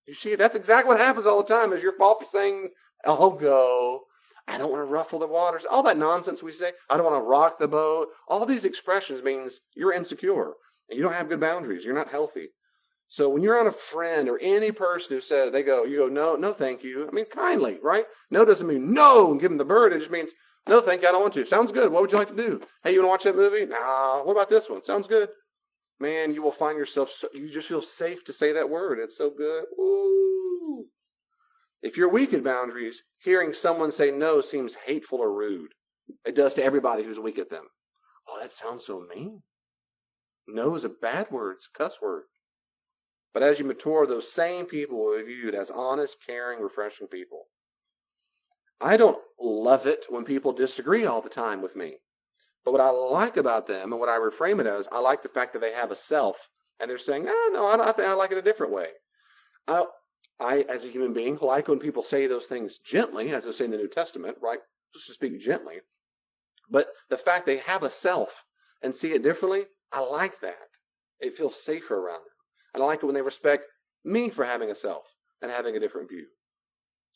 You see, that's exactly what happens all the time. Is your fault for saying, I'll go. I don't want to ruffle the waters. All that nonsense we say. I don't want to rock the boat. All these expressions means you're insecure and you don't have good boundaries. You're not healthy. So when you're on a friend or any person who says, you go, no, thank you. I mean, kindly, right? No doesn't mean no and give them the bird. It just means, no, thank you. I don't want to. Sounds good. What would you like to do? Hey, you want to watch that movie? Nah. What about this one? Sounds good. Man, you will find yourself, you just feel safe to say that word. It's so good. Ooh. If you're weak at boundaries, hearing someone say no seems hateful or rude. It does to everybody who's weak at them. Oh, that sounds so mean. No is a bad word. It's a cuss word. But as you mature, those same people will be viewed as honest, caring, refreshing people. I don't love it when people disagree all the time with me. But what I like about them and what I reframe it as, I like the fact that they have a self and they're saying, no, I think I like it a different way. I, as a human being, like when people say those things gently, as they say in the New Testament, right? Just to speak gently. But the fact they have a self and see it differently, I like that. It feels safer around them. And I like it when they respect me for having a self and having a different view.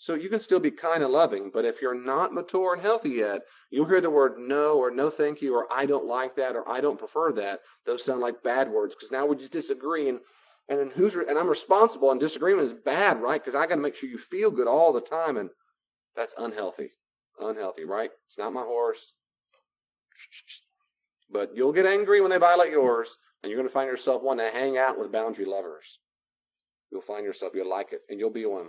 So you can still be kind and loving, but if you're not mature and healthy yet, you'll hear the word no or no thank you or I don't like that or I don't prefer that. Those sound like bad words because now we just disagree and I'm responsible and disagreement is bad, right? Because I got to make sure you feel good all the time and that's unhealthy. Unhealthy, right? It's not my horse. But you'll get angry when they violate yours and you're going to find yourself wanting to hang out with boundary lovers. You'll find yourself, you'll like it and you'll be one.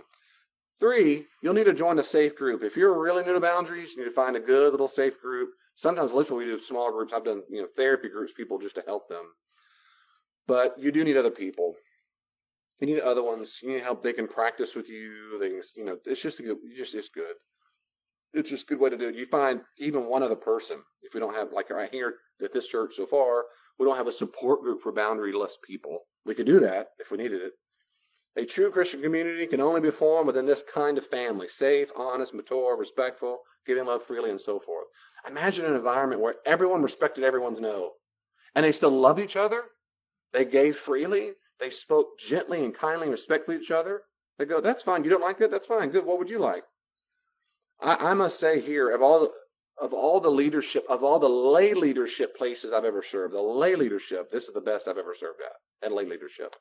3, you'll need to join a safe group. If you're really new to boundaries, you need to find a good little safe group. Sometimes, literally, we do small groups. I've done, therapy groups, people just to help them. But you do need other people. You need other ones. You need help. They can practice with you. They can, it's just it's good. It's just a good way to do it. You find even one other person. If we don't have, like right here at this church so far, we don't have a support group for boundaryless people. We could do that if we needed it. A true Christian community can only be formed within this kind of family: safe, honest, mature, respectful, giving love freely, and so forth. Imagine an environment where everyone respected everyone's no, and they still loved each other. They gave freely. They spoke gently and kindly and respectfully to each other. They go, that's fine. You don't like that? That's fine. Good. What would you like? I must say here, of all the leadership, of all the lay leadership places I've ever served, the lay leadership, this is the best I've ever served at lay leadership.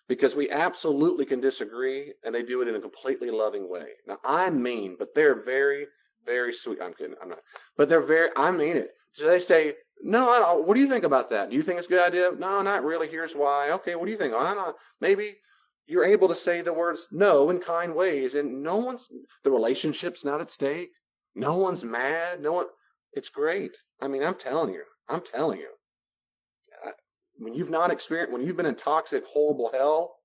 Because we absolutely can disagree, and they do it in a completely loving way. Now, I'm mean, but they're very, very sweet. I'm kidding. I'm not. But I mean it. So they say, no, I don't. What do you think about that? Do you think it's a good idea? No, not really. Here's why. Okay, what do you think? I don't know. Maybe you're able to say the words no in kind ways, and the relationship's not at stake. No one's mad. It's great. I mean, I'm telling you. When you've been in toxic, horrible hell,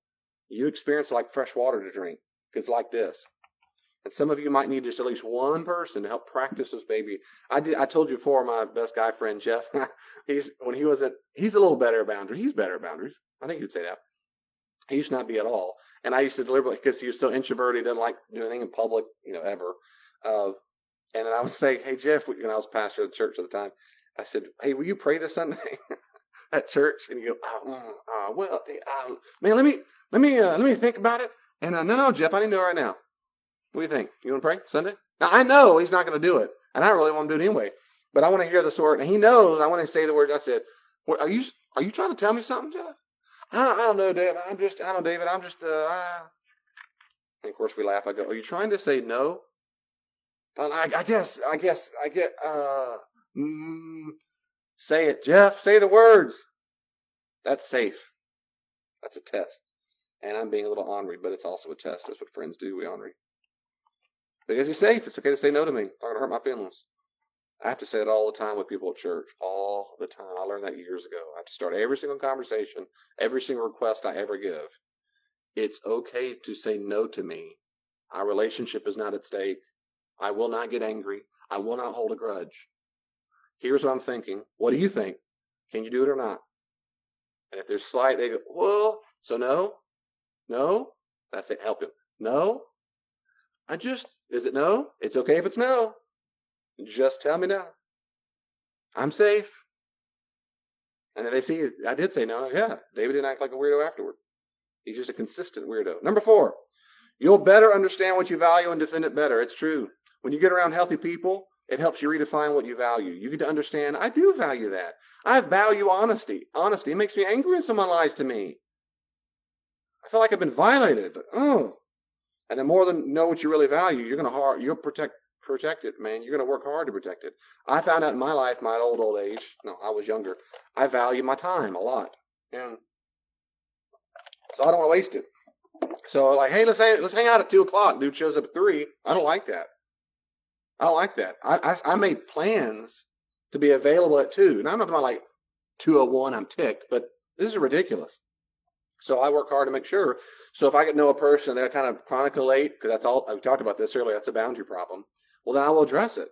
you experience like fresh water to drink. It's like this. And some of you might need just at least one person to help practice this baby. I told you before, my best guy friend, Jeff, he's a little better at boundaries. He's better at boundaries. I think you'd say that. He used to not be at all. And I used to deliberately, because he was so introverted, he doesn't like doing anything in public, ever. And then I would say, hey, Jeff, when I was pastor of the church at the time, I said, hey, will you pray this Sunday at church? And you go, man, let me think about it. And no, Jeff, I need to know right now. What do you think? You want to pray Sunday? Now, I know he's not going to do it, and I really want to do it anyway. But I want to hear the word, and he knows I want to say the word. I said, are you trying to tell me something, Jeff? I don't know, David. I don't know, David. And of course, we laugh. I go, are you trying to say no? I guess, say it, Jeff. Say the words. That's safe. That's a test. And I'm being a little ornery, but it's also a test. That's what friends do. We ornery. Because he's safe. It's okay to say no to me. It's not going to hurt my feelings. I have to say it all the time with people at church. All the time. I learned that years ago. I have to start every single conversation, every single request I ever give. It's okay to say no to me. Our relationship is not at stake. I will not get angry. I will not hold a grudge. Here's what I'm thinking. What do you think? Can you do it or not? And if there's slight, they go, well, so no? No? That's it. Help him. No? Is it no? It's okay if it's no. Just tell me now. I'm safe. And then they see, I did say no. Yeah, David didn't act like a weirdo afterward. He's just a consistent weirdo. Number 4, you'll better understand what you value and defend it better. It's true. When you get around healthy people, it helps you redefine what you value. You get to understand, I do value that. I value honesty. Honesty makes me angry when someone lies to me. I feel like I've been violated. And the more than know what you really value, you'll protect it, man. You're going to work hard to protect it. I found out in my life, my old age, no, I was younger, I value my time a lot. And so I don't want to waste it. So like, hey, let's hang out at 2:00. Dude shows up at 3. I don't like that. I made plans to be available at 2. Now I'm not talking about like 2:01, I'm ticked, but this is ridiculous. So I work hard to make sure. So if I know a person that kind of chronically late, because that's all, we talked about this earlier, that's a boundary problem. Well, then I will address it.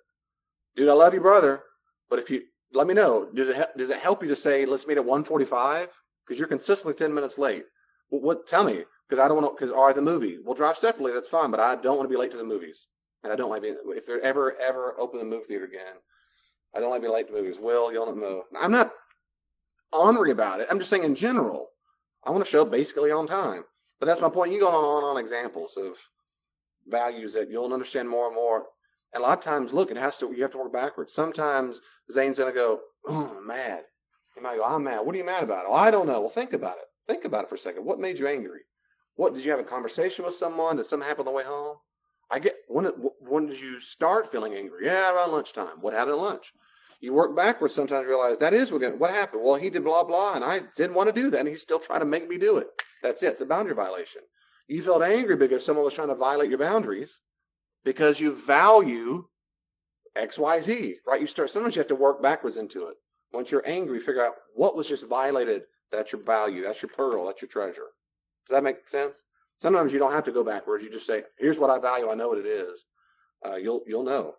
Dude, I love you, brother. But if you, let me know, does it help you to say, let's meet at 1:45? Because you're consistently 10 minutes late. Well, tell me, because I don't want to, or the movie. We'll drive separately, that's fine, but I don't want to be late to the movies. And I don't like being, if they're ever open the movie theater again, I don't like being late to movies. Will, you'll not know. I'm not ornery about it. I'm just saying in general. I want to show up basically on time. But that's my point. You go on examples of values that you'll understand more and more. And a lot of times, look, you have to work backwards. Sometimes Zane's going to go, oh, I'm mad. He might go, I'm mad. What are you mad about? Oh, I don't know. Well, think about it. Think about it for a second. What made you angry? Did you have a conversation with someone? Did something happen on the way home? When did you start feeling angry? Yeah, around lunchtime. What happened at lunch? You work backwards, sometimes realize that is what happened. Well, he did blah, blah, and I didn't want to do that, and he's still trying to make me do it. That's it. It's a boundary violation. You felt angry because someone was trying to violate your boundaries because you value X, Y, Z, right? Sometimes you have to work backwards into it. Once you're angry, figure out what was just violated. That's your value. That's your pearl. That's your treasure. Does that make sense? Sometimes you don't have to go backwards. You just say, here's what I value. I know what it is. You'll know.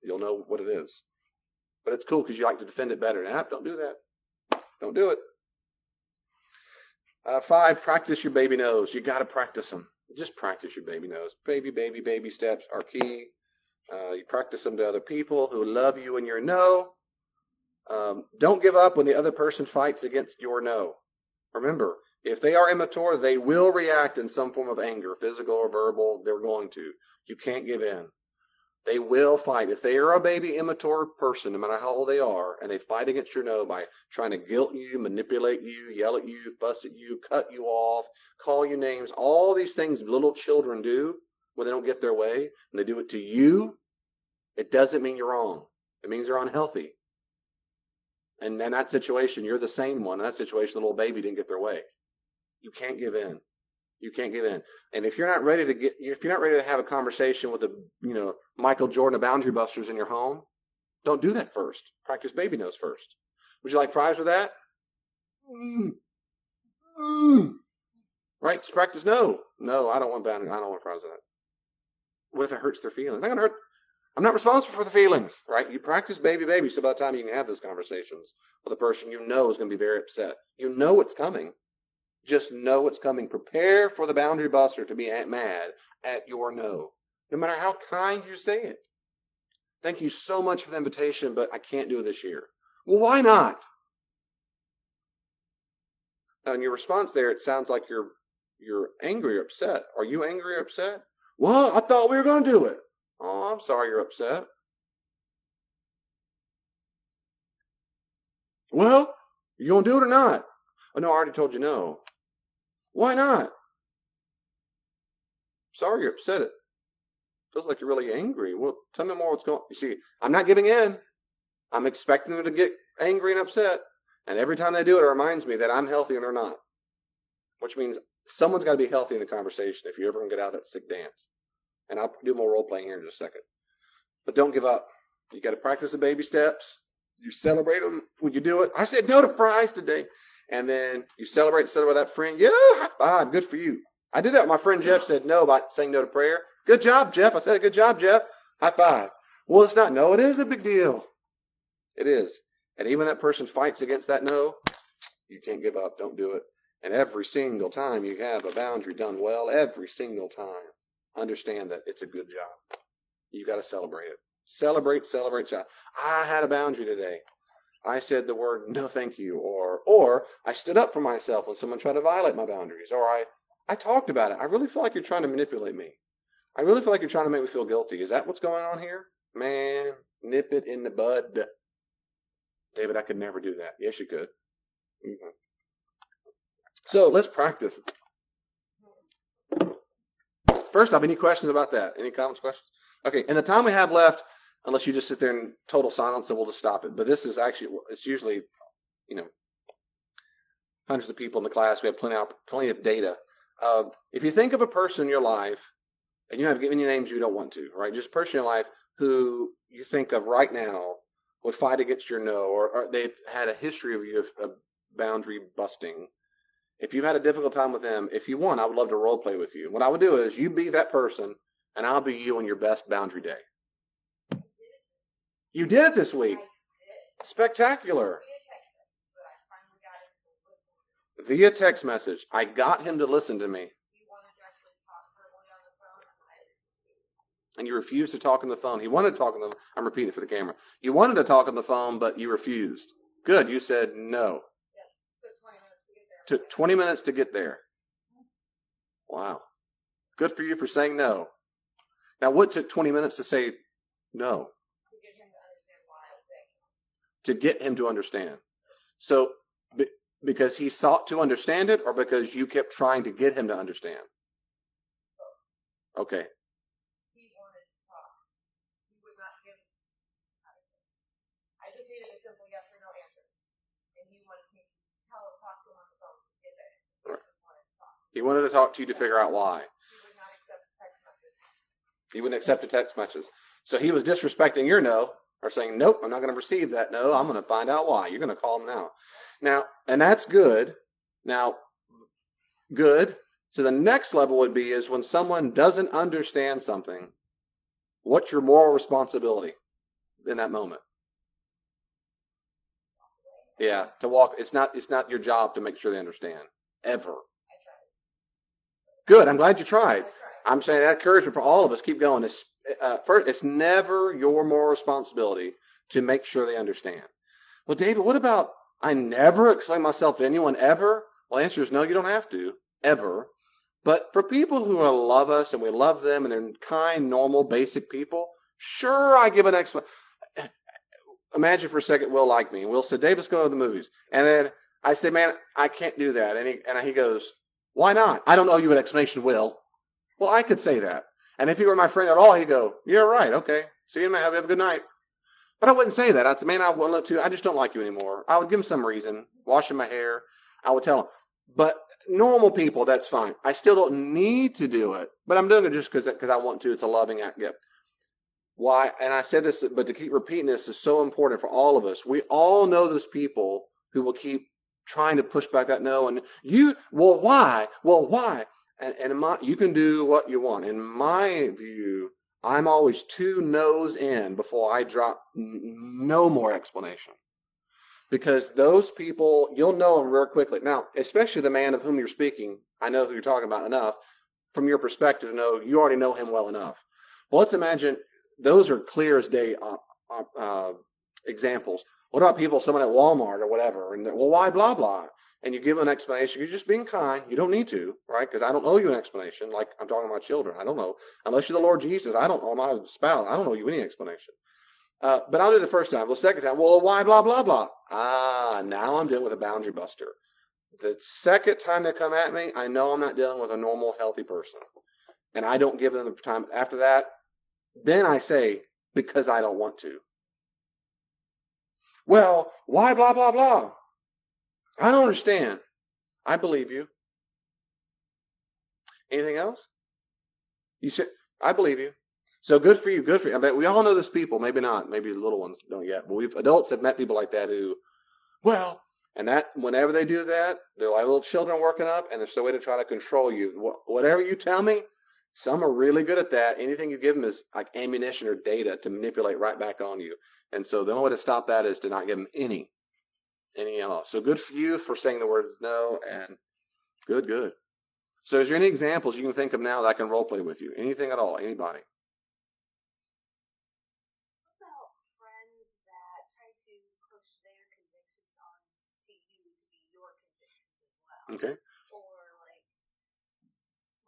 You'll know what it is. But it's cool because you like to defend it better. Nah, don't do that. Don't do it. 5, practice your baby nose. You got to practice them. Just practice your baby nose. Baby steps are key. You practice them to other people who love you when you're no. Don't give up when the other person fights against your no. Remember, if they are immature, they will react in some form of anger, physical or verbal. They're going to. You can't give in. They will fight. If they are a baby immature person, no matter how old they are, and they fight against your no by trying to guilt you, manipulate you, yell at you, fuss at you, cut you off, call you names, all these things little children do when they don't get their way, and they do it to you, it doesn't mean you're wrong. It means they're unhealthy. And in that situation, you're the same one. In that situation, the little baby didn't get their way. You can't give in. You can't give in. And if you're not ready to have a conversation with Michael Jordan of Boundary Busters in your home, don't do that first. Practice baby nose first. Would you like fries with that? Right? Just practice no. No, I don't want boundary. I don't want fries with that. What if it hurts their feelings? Not gonna hurt. I'm not responsible for the feelings, right? You practice baby. So by the time you can have those conversations with a person you know is going to be very upset, you know it's coming. Just know it's coming. Prepare for the boundary buster to be mad at your no matter how kind you say it. Thank you so much for the invitation, but I can't do it this year. Well, why not? Now, in your response there, it sounds like you're angry or upset. Are you angry or upset? Well, I thought we were going to do it. Oh, I'm sorry you're upset. Well, you going to do it or not? Oh, no, I already told you no. Why not? Sorry you're upset. It feels like you're really angry. Well, tell me more what's going on. You see, I'm not giving in. I'm expecting them to get angry and upset. And every time they do it, it reminds me that I'm healthy and they're not. Which means someone's got to be healthy in the conversation if you're ever going to get out of that sick dance. And I'll do more role playing here in just a second. But don't give up. You got to practice the baby steps. You celebrate them when you do it. I said no to fries today. And then you celebrate with that friend. Yeah, high five. Good for you. I did that. My friend Jeff said no about saying no to prayer. Good job, Jeff. I said, good job, Jeff. High five. Well, it's not no. It is a big deal. It is. And even when that person fights against that no, you can't give up. Don't do it. And every single time you have a boundary done well, every single time, understand that it's a good job. You got to celebrate it. Celebrate. I had a boundary today. I said the word no thank you, or I stood up for myself when someone tried to violate my boundaries, or I talked about it. I really feel like you're trying to manipulate me. I really feel like you're trying to make me feel guilty. Is that what's going on here? Man, nip it in the bud. David, I could never do that. Yes, you could. Mm-hmm. So let's practice. First off, any questions about that? Any comments, questions? Okay, and the time we have left, unless you just sit there in total silence, then we'll just stop it. But this is actually, it's usually, hundreds of people in the class. We have plenty of data. If you think of a person in your life, and you have given you names you don't want to, right? Just a person in your life who you think of right now would fight against your no, or they've had a history of you of boundary busting. If you've had a difficult time with them, if you want, I would love to role play with you. What I would do is you be that person, and I'll be you on your best boundary day. You did it this week. Spectacular. Via text message. I got him to listen to me. And you refused to talk on the phone. He wanted to talk on the phone. I'm repeating it for the camera. You wanted to talk on the phone, but you refused. Good. You said no. Took 20 minutes to get there. Wow. Good for you for saying no. Now, what took 20 minutes to say no? To get him to understand. So, because he sought to understand it, or because you kept trying to get him to understand? Okay. He wanted to talk. He would not give. I just needed a simple yes or no answer, and he wanted me to talk to him on the phone to get there. Right. He wanted to talk to you to figure out why. He wouldn't accept a text message. So he was disrespecting your no, or saying, nope, I'm not going to receive that no. I'm going to find out why. You're going to call him now. Now, and that's good. Now, good. So the next level would be is when someone doesn't understand something, what's your moral responsibility in that moment? Yeah, to walk. It's not your job to make sure they understand ever. Good. I'm glad you tried. I'm saying that encouragement for all of us. Keep going. First, it's never your moral responsibility to make sure they understand. Well, David, what about I never explain myself to anyone ever? Well, the answer is no, you don't have to ever. But for people who love us and we love them and they're kind, normal, basic people, sure, I give an explanation. Imagine for a second Will like me. And Will said, Dave, let's go to the movies. And then I say, man, I can't do that. And he goes, why not? I don't owe you an explanation, Will. Well, I could say that. And if he were my friend at all, he'd go, you're right. Okay. See you, man. Have a good night. But I wouldn't say that. I'd say, man, I just don't like you anymore. I would give him some reason. Washing my hair. I would tell him. But normal people, that's fine. I still don't need to do it. But I'm doing it just because I want to. It's a loving act. Yeah. Why? And I said this, but to keep repeating this is so important for all of us. We all know those people who will keep trying to push back that no. And well, why? Well, why? And you can do what you want. In my view, I'm always 2 no's in before I drop no more explanation. Because those people, you'll know them real quickly. Now, especially the man of whom you're speaking, I know who you're talking about enough from your perspective to know you already know him well enough. Well, let's imagine those are clear as day examples. What about people, someone at Walmart or whatever, and well, why blah blah? And you give an explanation. You're just being kind. You don't need to, right? Because I don't owe you an explanation. Like I'm talking about children. I don't know. Unless you're the Lord Jesus, I don't owe my spouse. I don't owe you any explanation. But I'll do the first time. Well, second time, well, why blah blah blah? Now I'm dealing with a boundary buster. The second time they come at me, I know I'm not dealing with a normal, healthy person, and I don't give them the time. After that, then I say, because I don't want to. Well, why blah, blah, blah? I don't understand. I believe you. Anything else? You said, I believe you. So good for you. Good for you. I mean, we all know those people. Maybe not. Maybe the little ones don't yet. But adults have met people like that who, well, and that whenever they do that, they're like little children working up, and it's a way to try to control you. Whatever you tell me, some are really good at that. Anything you give them is like ammunition or data to manipulate right back on you. And so the only way to stop that is to not give them any else. So good for you for saying the word no, and good. So is there any examples you can think of now that I can role play with you? Anything at all? Anybody? What about friends that try to push their convictions on to you to be your convictions as well? Okay. Or like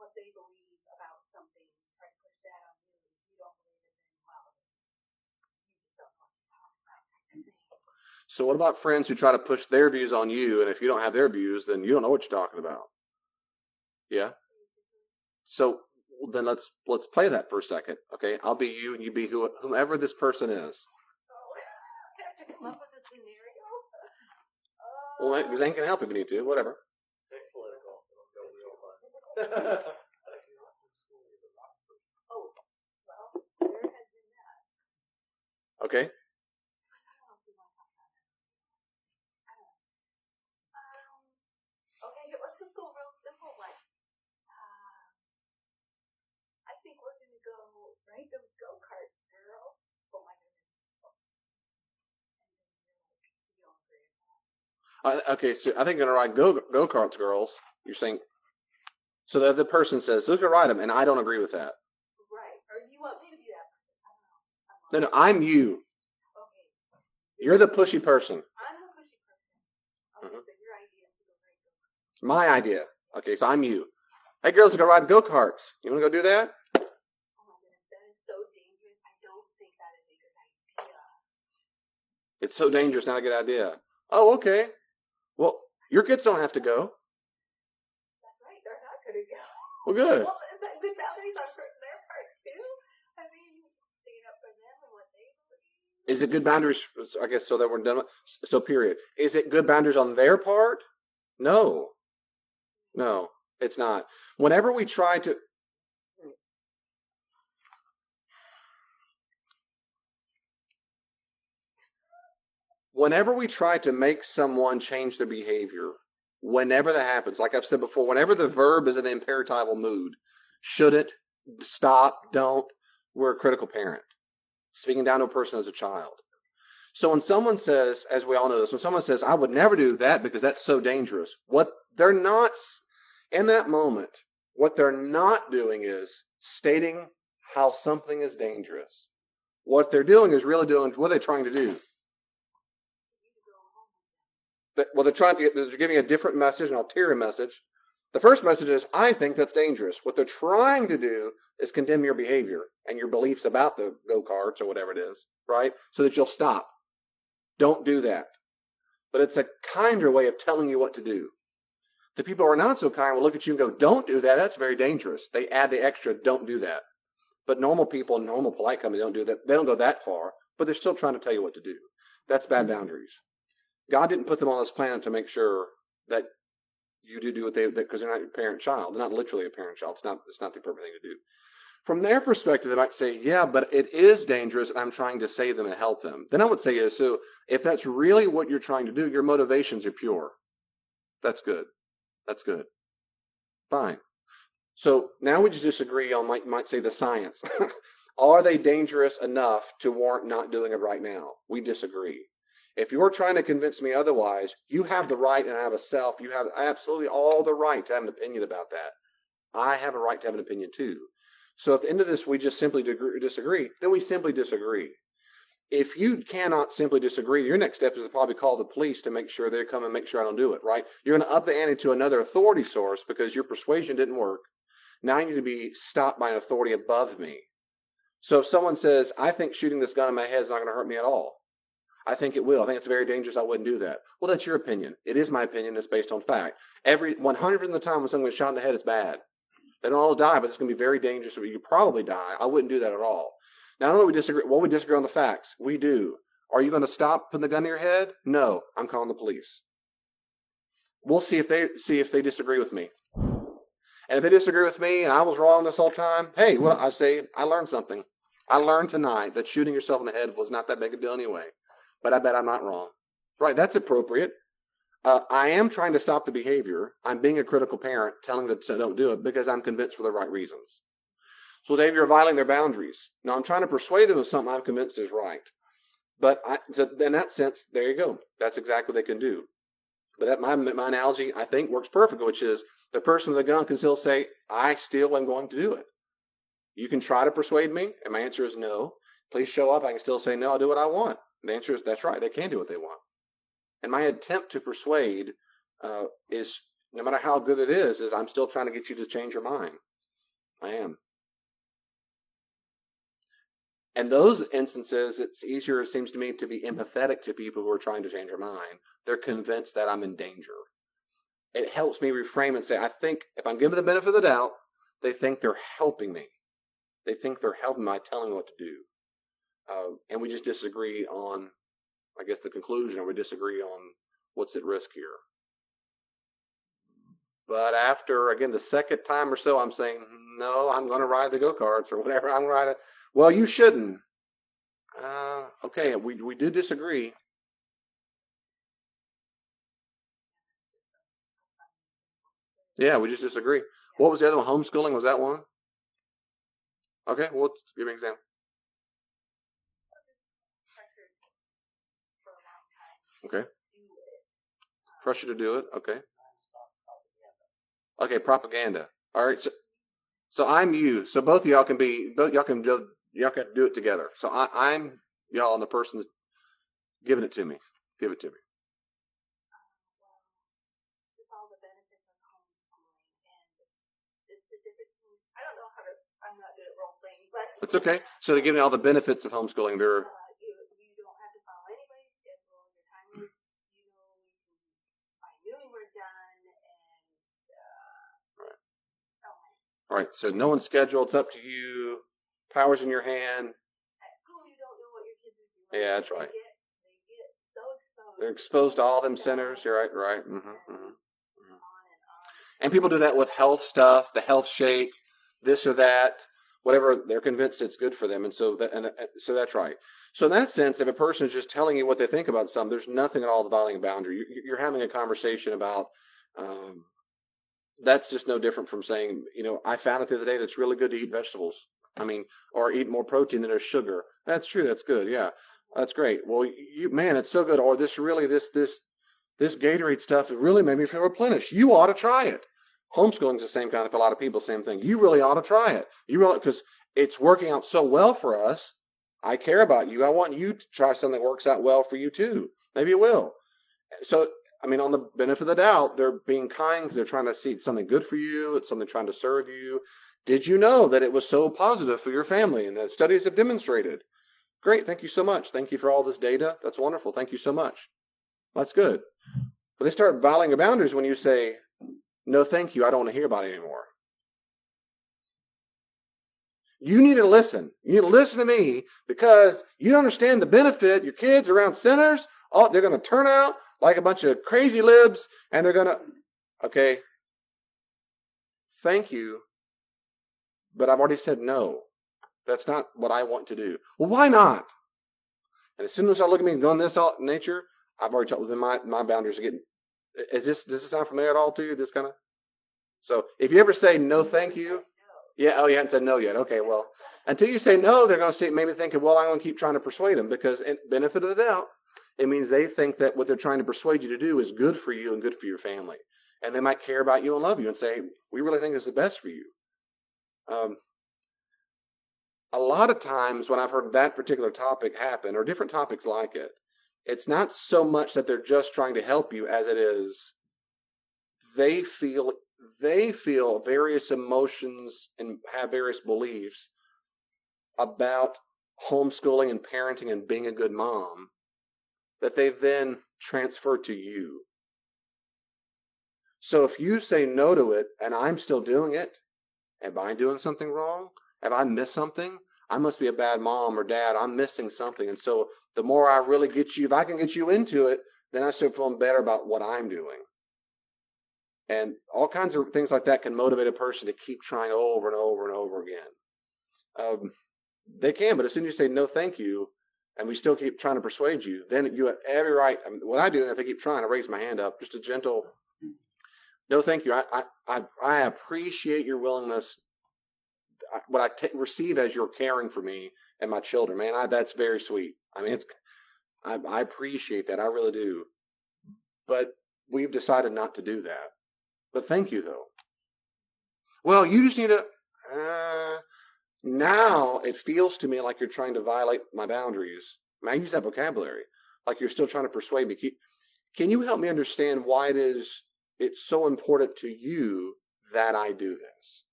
what they believe about something, try to push that on you. You don't believe it, then well, you just don't know what to talk about. So what about friends who try to push their views on you, and if you don't have their views, then you don't know what you're talking about? Yeah. So then let's play that for a second. Okay, I'll be you, and you be whomever this person is. Oh, I have to come up with a scenario. Well, Zane can help if you need to. Whatever. Take political. It'll go real fun. Oh, well, there has been that. Okay. Okay, let's just go real simple one. I think we're gonna go ride those go-karts, girl. Oh my goodness. Okay, so I think you're gonna ride go-karts, girls. You're saying. So the other person says, "Let's go ride them," and I don't agree with that. Right? Or you want me to be that person? I don't know. No, I'm you. Okay. You're the pushy person. I'm the pushy person. Okay, so your idea is to go ride go-karts. My idea. Okay, so I'm you. Hey, girls, let's go ride go-karts. You want to go do that? Oh my goodness, that is so dangerous. I don't think that is a good idea. It's so dangerous, not a good idea. Oh, okay. Well, your kids don't have to go. That's right, they're not going to go. Well, good. Well, is that good boundaries on their part too? I mean, staying up for them and what they believe. Is it good boundaries? I guess so that we're done. So period. Is it good boundaries on their part? No, it's not. Whenever we try to, whenever we try to make someone change their behavior, whenever that happens, like I've said before, whenever the verb is in the imperatival mood, shouldn't, stop, don't, we're a critical parent, speaking down to a person as a child. So when someone says, as we all know this, when someone says, I would never do that because that's so dangerous, what they're not, in that moment, what they're not doing is stating how something is dangerous. What they're doing is really doing, what are they trying to do? Well, they're giving a different message, an ulterior message. The first message is, I think that's dangerous. What they're trying to do is condemn your behavior and your beliefs about the go-karts or whatever it is, right? So that you'll stop. Don't do that. But it's a kinder way of telling you what to do. The people who are not so kind will look at you and go, don't do that. That's very dangerous. They add the extra, don't do that. But normal people, normal polite companies don't do that. They don't go that far, but they're still trying to tell you what to do. That's bad boundaries. God didn't put them on this planet to make sure that you do what they, because they're not your parent-child. They're not literally a parent-child. It's not the appropriate thing to do. From their perspective, they might say, yeah, but it is dangerous, and I'm trying to save them and help them. Then I would say, so if that's really what you're trying to do, your motivations are pure. That's good. That's good. Fine. So now we just disagree on, might say, the science. Are they dangerous enough to warrant not doing it right now? We disagree. If you're trying to convince me otherwise, you have the right, and I have a self, you have absolutely all the right to have an opinion about that. I have a right to have an opinion too. So at the end of this, we just simply disagree, then we simply disagree. If you cannot simply disagree, your next step is to probably call the police to make sure they come and make sure I don't do it, right? You're going to up the ante to another authority source because your persuasion didn't work. Now I need to be stopped by an authority above me. So if someone says, I think shooting this gun in my head is not going to hurt me at all. I think it will. I think it's very dangerous. I wouldn't do that. Well, that's your opinion. It is my opinion. It's based on fact. 100% of the time when someone gets shot in the head, it's bad. They don't all die, but it's going to be very dangerous. You probably die. I wouldn't do that at all. Now, I don't know we disagree. Well, we disagree on the facts. We do. Are you going to stop putting the gun in your head? No. I'm calling the police. We'll see if they disagree with me. And if they disagree with me and I was wrong this whole time, hey, well, I say I learned something. I learned tonight that shooting yourself in the head was not that big a deal anyway. But I bet I'm not wrong. Right, that's appropriate. I am trying to stop the behavior. I'm being a critical parent, telling them to don't do it because I'm convinced for the right reasons. So, Dave, you're violating their boundaries. Now, I'm trying to persuade them of something I'm convinced is right. But so in that sense, there you go. That's exactly what they can do. But my analogy, I think, works perfectly, which is the person with the gun can still say, I still am going to do it. You can try to persuade me, and my answer is no. Please show up. I can still say, no, I'll do what I want. The answer is, that's right. They can do what they want. And my attempt to persuade is, no matter how good it is I'm still trying to get you to change your mind. I am. And those instances, it's easier, it seems to me, to be empathetic to people who are trying to change their mind. They're convinced that I'm in danger. It helps me reframe and say, I think if I'm giving the benefit of the doubt, they think they're helping me. They think they're helping me by telling me what to do. And we just disagree on, I guess, the conclusion, or we disagree on what's at risk here. But after, again, the second time or so, I'm saying, no, I'm going to ride the go-karts or whatever. I'm riding. Well, you shouldn't. Okay, we do disagree. Yeah, we just disagree. What was the other one? Homeschooling, was that one? Okay, well, give me an example. Okay. Pressure to do it. Okay. Okay, propaganda. All right. So I'm you. So both of y'all can do it together. So I'm y'all, and the person's giving it to me. Give it to me. Just all the benefits of homeschooling and it's the difference. I don't know how to. I'm not good at role playing, but it's okay. So they're giving all the benefits of homeschooling. They're you don't have to follow anybody's schedule. Your time is, you can find noon we're done, and right. All right. So no one's schedule. It's up to you. Power's in your hand. At school, you don't know what your kids are doing. Yeah, that's right. They get so exposed. They're exposed to all them centers. You're right. Right. And people do that with health stuff, the health shake, this or that. whatever they're convinced it's good for them. And so that's right. So in that sense, if a person is just telling you what they think about something, there's nothing at all violating a boundary. You're having a conversation about, um, that's just no different from saying, I found it the other day that's really good to eat vegetables. I mean, or eat more protein than there's sugar. That's true. That's good. Yeah, that's great. Well, man, it's so good. Or this Gatorade stuff, it really made me feel replenished. You ought to try it. Homeschooling's the same kind of, for a lot of people, same thing. You really ought to try it. You really, because it's working out so well for us. I care about you. I want you to try something that works out well for you too. Maybe it will. So, I mean, on the benefit of the doubt, they're being kind because they're trying to see something good for you. It's something trying to serve you. Did you know that it was so positive for your family and that studies have demonstrated? Great. Thank you so much. Thank you for all this data. That's wonderful. Thank you so much. That's good. But they start violating your boundaries when you say, no, thank you. I don't want to hear about it anymore. You need to listen. You need to listen to me because you don't understand the benefit. Your kids around sinners, oh, they're going to turn out like a bunch of crazy libs and they're going to, okay, thank you, but I've already said no. That's not what I want to do. Well, why not? And as soon as I look at me and going this nature, I've already told them my boundaries are getting, does this sound familiar at all to you? This kind of, so if you ever say no, thank you, yeah, oh, you haven't said no yet. Okay, well, until you say no, they're going to see, maybe thinking, well, I'm going to keep trying to persuade them because, in benefit of the doubt, it means they think that what they're trying to persuade you to do is good for you and good for your family. And they might care about you and love you and say, we really think it's the best for you. A lot of times when I've heard that particular topic happen or different topics like it, it's not so much that they're just trying to help you as it is they feel various emotions and have various beliefs about homeschooling and parenting and being a good mom that they then transfer to you. So if you say no to it and I'm still doing it, am I doing something wrong? Have I missed something? I must be a bad mom or dad. I'm missing something. And so the more I really get you, if I can get you into it, then I start feeling better about what I'm doing. And all kinds of things like that can motivate a person to keep trying over and over and over again. They can, but as soon as you say no, thank you, and we still keep trying to persuade you, then you have every right. I mean, what I do, if they keep trying, I raise my hand up, just a gentle no, thank you. I appreciate your willingness. What I receive as you're caring for me and my children, man, that's very sweet. I mean, I appreciate that. I really do. But we've decided not to do that. But thank you, though. Well, you just need to. Now it feels to me like you're trying to violate my boundaries. I mean, I use that vocabulary, like you're still trying to persuade me. Can you help me understand why it's so important to you that I do this?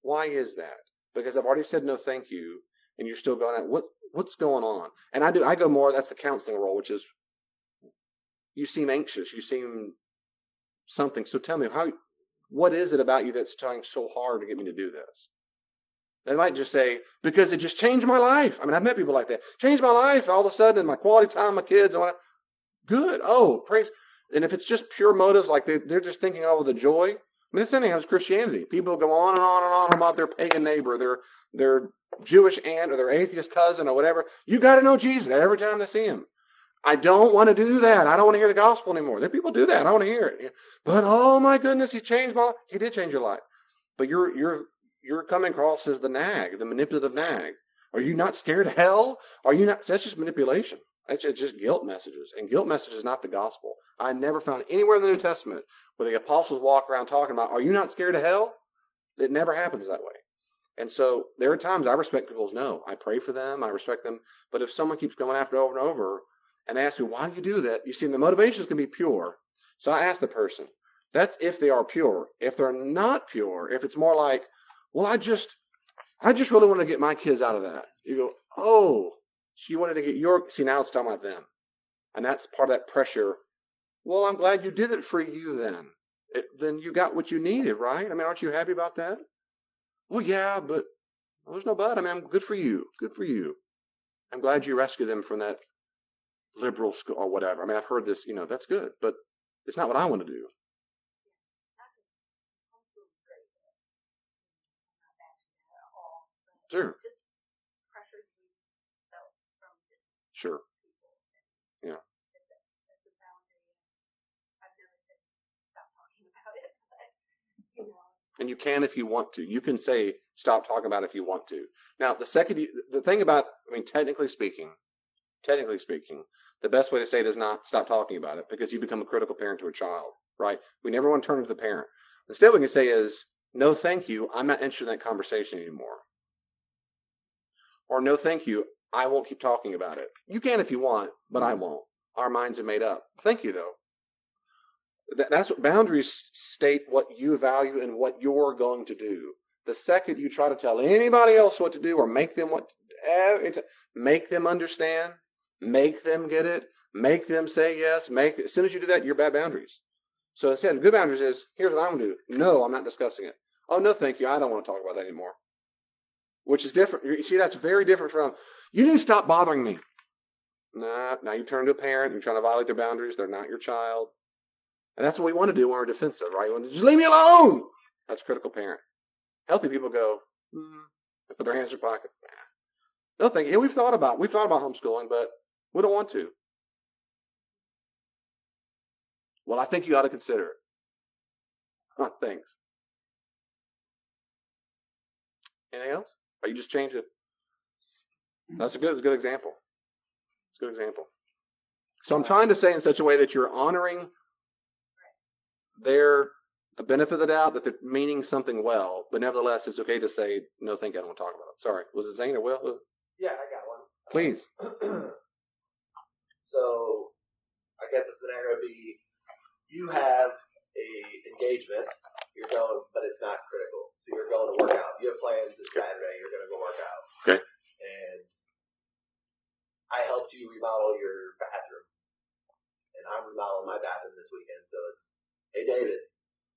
Why is that? Because I've already said no, thank you, and you're still going at what's going on? And I go more. That's the counseling role, which is you seem anxious, you seem something. So tell me what is it about you that's trying so hard to get me to do this? They might just say, because it just changed my life. I mean, I've met people like that. Changed my life. All of a sudden, my quality time, my kids, and good. Oh, praise. And if it's just pure motives, like they're just thinking of the joy. I mean, it's anything as Christianity. People go on and on and on about their pagan neighbor, their Jewish aunt, or their atheist cousin, or whatever. You got to know Jesus every time they see him. I don't want to do that. I don't want to hear the gospel anymore. There people do that. I don't want to hear it. But oh my goodness, he changed my life. He did change your life. But you're coming across as the nag, the manipulative nag. Are you not scared of hell? Are you not? That's just manipulation. That's just guilt messages. And guilt message is not the gospel. I never found anywhere in the New Testament where the apostles walk around talking about, are you not scared of hell? It never happens that way. And so there are times I respect people's no. I pray for them. I respect them. But if someone keeps going after over and over and they ask me, why do you do that? You see, the motivations can be pure. So I ask the person, that's if they are pure. If they're not pure, if it's more like, well, I just really want to get my kids out of that. You go, oh, so you wanted to get see, now it's talking about them. And that's part of that pressure. Well, I'm glad you did it for you then. Then you got what you needed, right? I mean, aren't you happy about that? Well, yeah, but there's no but. I mean, good for you. Good for you. I'm glad you rescued them from that liberal school or whatever. I mean, I've heard this, that's good, but it's not what I want to do. Sure. It's just pressures we felt from different Sure. people. Yeah. That's a boundary. I've never said stop talking about it, but you know. And you can if you want to. You can say stop talking about it if you want to. Now, the thing about, I mean, technically speaking, the best way to say it is not stop talking about it, because you become a critical parent to a child, right? We never want to turn to the parent. Instead, what we can say is, no, thank you. I'm not interested in that conversation anymore. Or no, thank you. I won't keep talking about it. You can if you want, but I won't. Our minds are made up. Thank you, though. That's what boundaries state, what you value and what you're going to do. The second you try to tell anybody else what to do or make them make them understand, make them get it, make them say yes, as soon as you do that, you're bad boundaries. So instead, good boundaries is, here's what I'm going to do. No, I'm not discussing it. Oh, no, thank you. I don't want to talk about that anymore. Which is different. You see, that's very different from, you need to stop bothering me. Nah, now you turn to a parent, you're trying to violate their boundaries. They're not your child. And that's what we want to do when we're defensive, right? We want to just leave me alone. That's critical parent. Healthy people go, put their hands in their pocket. No, thank you. Yeah, we've thought about homeschooling, but we don't want to. Well, I think you ought to consider it. Thanks. Anything else? Or you just change it? That's a good example. It's a good example. So I'm trying to say in such a way that you're honoring their benefit of the doubt, that they're meaning something well, but nevertheless, it's okay to say, no, thank you, I don't want to talk about it. Sorry. Was it Zane or Will? Yeah, I got one. Please. So, I guess the scenario would be, you have a engagement, you're going, but it's not critical. So you're going to work out. You have plans this Saturday, you're going to go work out. Okay. And I helped you remodel your bathroom. And I'm remodeling my bathroom this weekend. So it's, hey, David,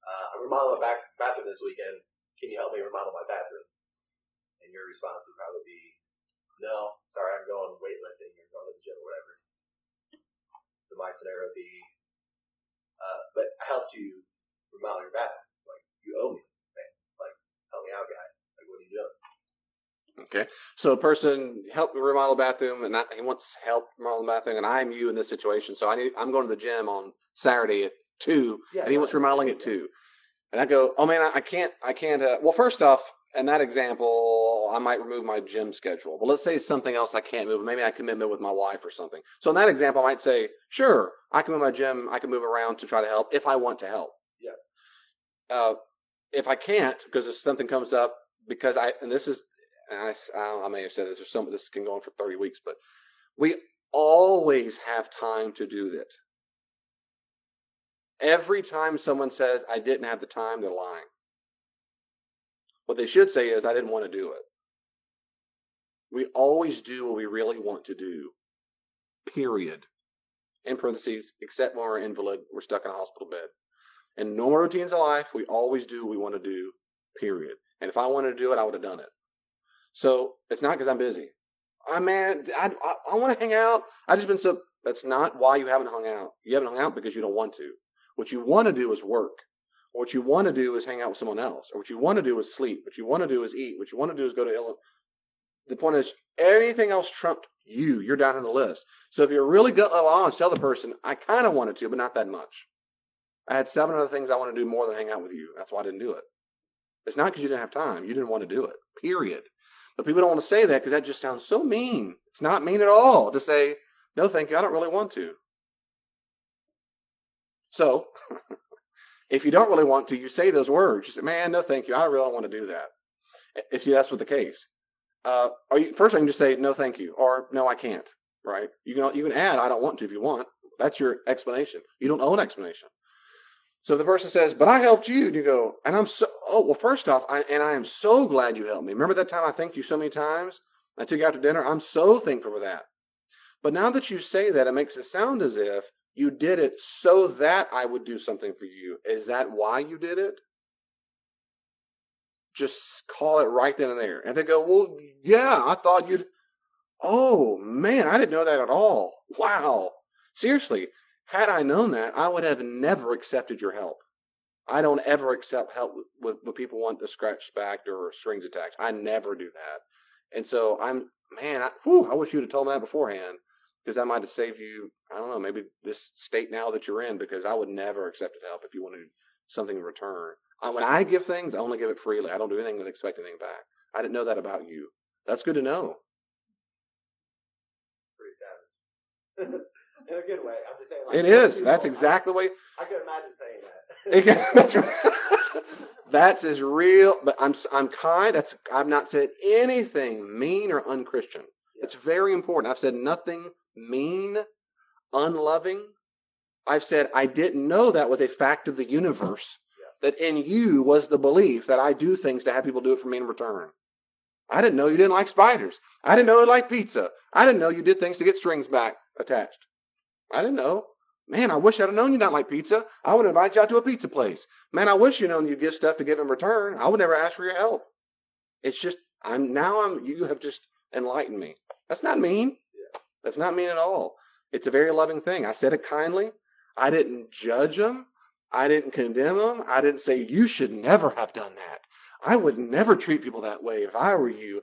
I'm remodeling my bathroom this weekend. Can you help me remodel my bathroom? And your response would probably be, no, sorry, I'm going weightlifting or going to the gym or whatever. So my scenario would be, but I helped you remodel your bathroom. Like, you owe me. Man. Like, help me out, guy. Like, what are you doing? Okay. So a person helped me remodel a bathroom, and he wants help remodel the bathroom, and I'm you in this situation. So I'm going to the gym on Saturday at 2, and he wants remodeling at 2. And I go, oh man, I can't. Well, first off, in that example, I might remove my gym schedule. But let's say it's something else I can't move. Maybe I commitment with my wife or something. So in that example, I might say, sure, I can move my gym. I can move around to try to help if I want to help. Yeah. If I can't, because if something comes up, because I may have said this, this can go on for 30 weeks, but we always have time to do that. Every time someone says, I didn't have the time, they're lying. What they should say is, I didn't want to do it. We always do what we really want to do, period. In parentheses, except when we're an invalid, we're stuck in a hospital bed. In normal routines of life, we always do what we want to do, period. And if I wanted to do it, I would have done it. So it's not because I'm busy. I want to hang out. That's not why you haven't hung out. You haven't hung out because you don't want to. What you want to do is work. What you want to do is hang out with someone else. Or what you want to do is sleep. What you want to do is eat. What you want to do is go to Illinois. The point is, anything else trumped you. You're down on the list. So if you're really gut level honest, tell the person, I kind of wanted to, but not that much. I had 7 other things I want to do more than hang out with you. That's why I didn't do it. It's not because you didn't have time. You didn't want to do it, period. But people don't want to say that because that just sounds so mean. It's not mean at all to say, no, thank you, I don't really want to. So if you don't really want to, you say those words. You say, man, no, thank you, I really don't want to do that. If that's what the case. First I can just say, no, thank you, or no, I can't, right? You can add, I don't want to if you want. That's your explanation. You don't owe an explanation. So if the person says, but I helped you, and you go, and first off, I am so glad you helped me. Remember that time I thanked you so many times? I took you out to dinner. I'm so thankful for that. But now that you say that, it makes it sound as if you did it so that I would do something for you. Is that why you did it? Just call it right then and there. And they go, well, yeah, I thought you'd, oh man, I didn't know that at all. Wow. Seriously, had I known that, I would have never accepted your help. I don't ever accept help when people want to scratch back or strings attached. I never do that. And so I wish you'd have told me that beforehand, because that might have saved you, I don't know, maybe this state now that you're in, because I would never accept help if you wanted something in return. When I give things, I only give it freely. I don't do anything with expect anything back. I didn't know that about you. That's good to know. It's pretty savage. In a good way. I'm just saying. It is. That's exactly the way. I can imagine saying that. That's as real. But I'm kind. I've not said anything mean or unchristian. Yeah. It's very important. I've said nothing mean, unloving. I've said I didn't know that was a fact of the universe. Yeah. That in you was the belief that I do things to have people do it for me in return. I didn't know you didn't like spiders. I didn't know you liked pizza. I didn't know you did things to get strings back attached. I didn't know. Man, I wish I'd have known you not like pizza. I would invite you out to a pizza place. Man, I wish you'd known you give stuff to give in return. I would never ask for your help. It's just, you have just enlightened me. That's not mean. Yeah. That's not mean at all. It's a very loving thing. I said it kindly. I didn't judge them. I didn't condemn them. I didn't say, you should never have done that. I would never treat people that way if I were you.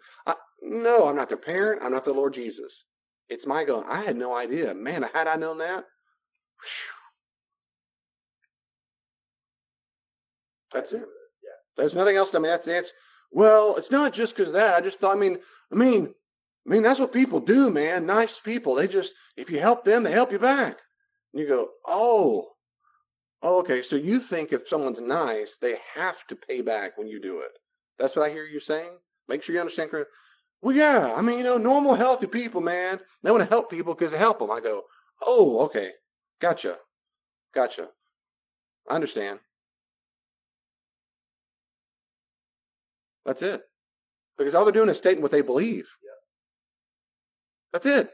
No, I'm not their parent. I'm not the Lord Jesus. It's my going, I had no idea. Man, had I known that, whew. That's it. Yeah. There's nothing else. I mean, that's the answer. Well, it's not just because of that. I just thought, I mean, that's what people do, man. Nice people. They just, if you help them, they help you back. And you go, oh, okay. So you think if someone's nice, they have to pay back when you do it. That's what I hear you saying. Make sure you understand. Well, yeah, I mean, normal, healthy people, man, they want to help people because they help them. I go, oh, okay, gotcha. I understand. That's it. Because all they're doing is stating what they believe. Yeah. That's it.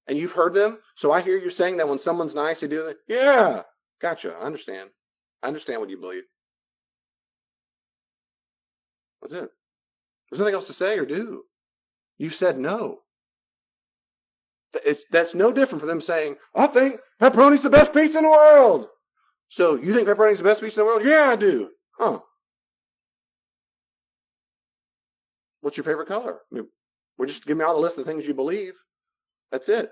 And you've heard them, so I hear you saying that when someone's nice, they do that. Yeah, gotcha. I understand. I understand what you believe. That's it. There's nothing else to say or do. You said no. That's no different from them saying, I think pepperoni's the best pizza in the world. So you think pepperoni's the best pizza in the world? Yeah, I do. Huh. What's your favorite color? We're just giving me all the list of things you believe. That's it.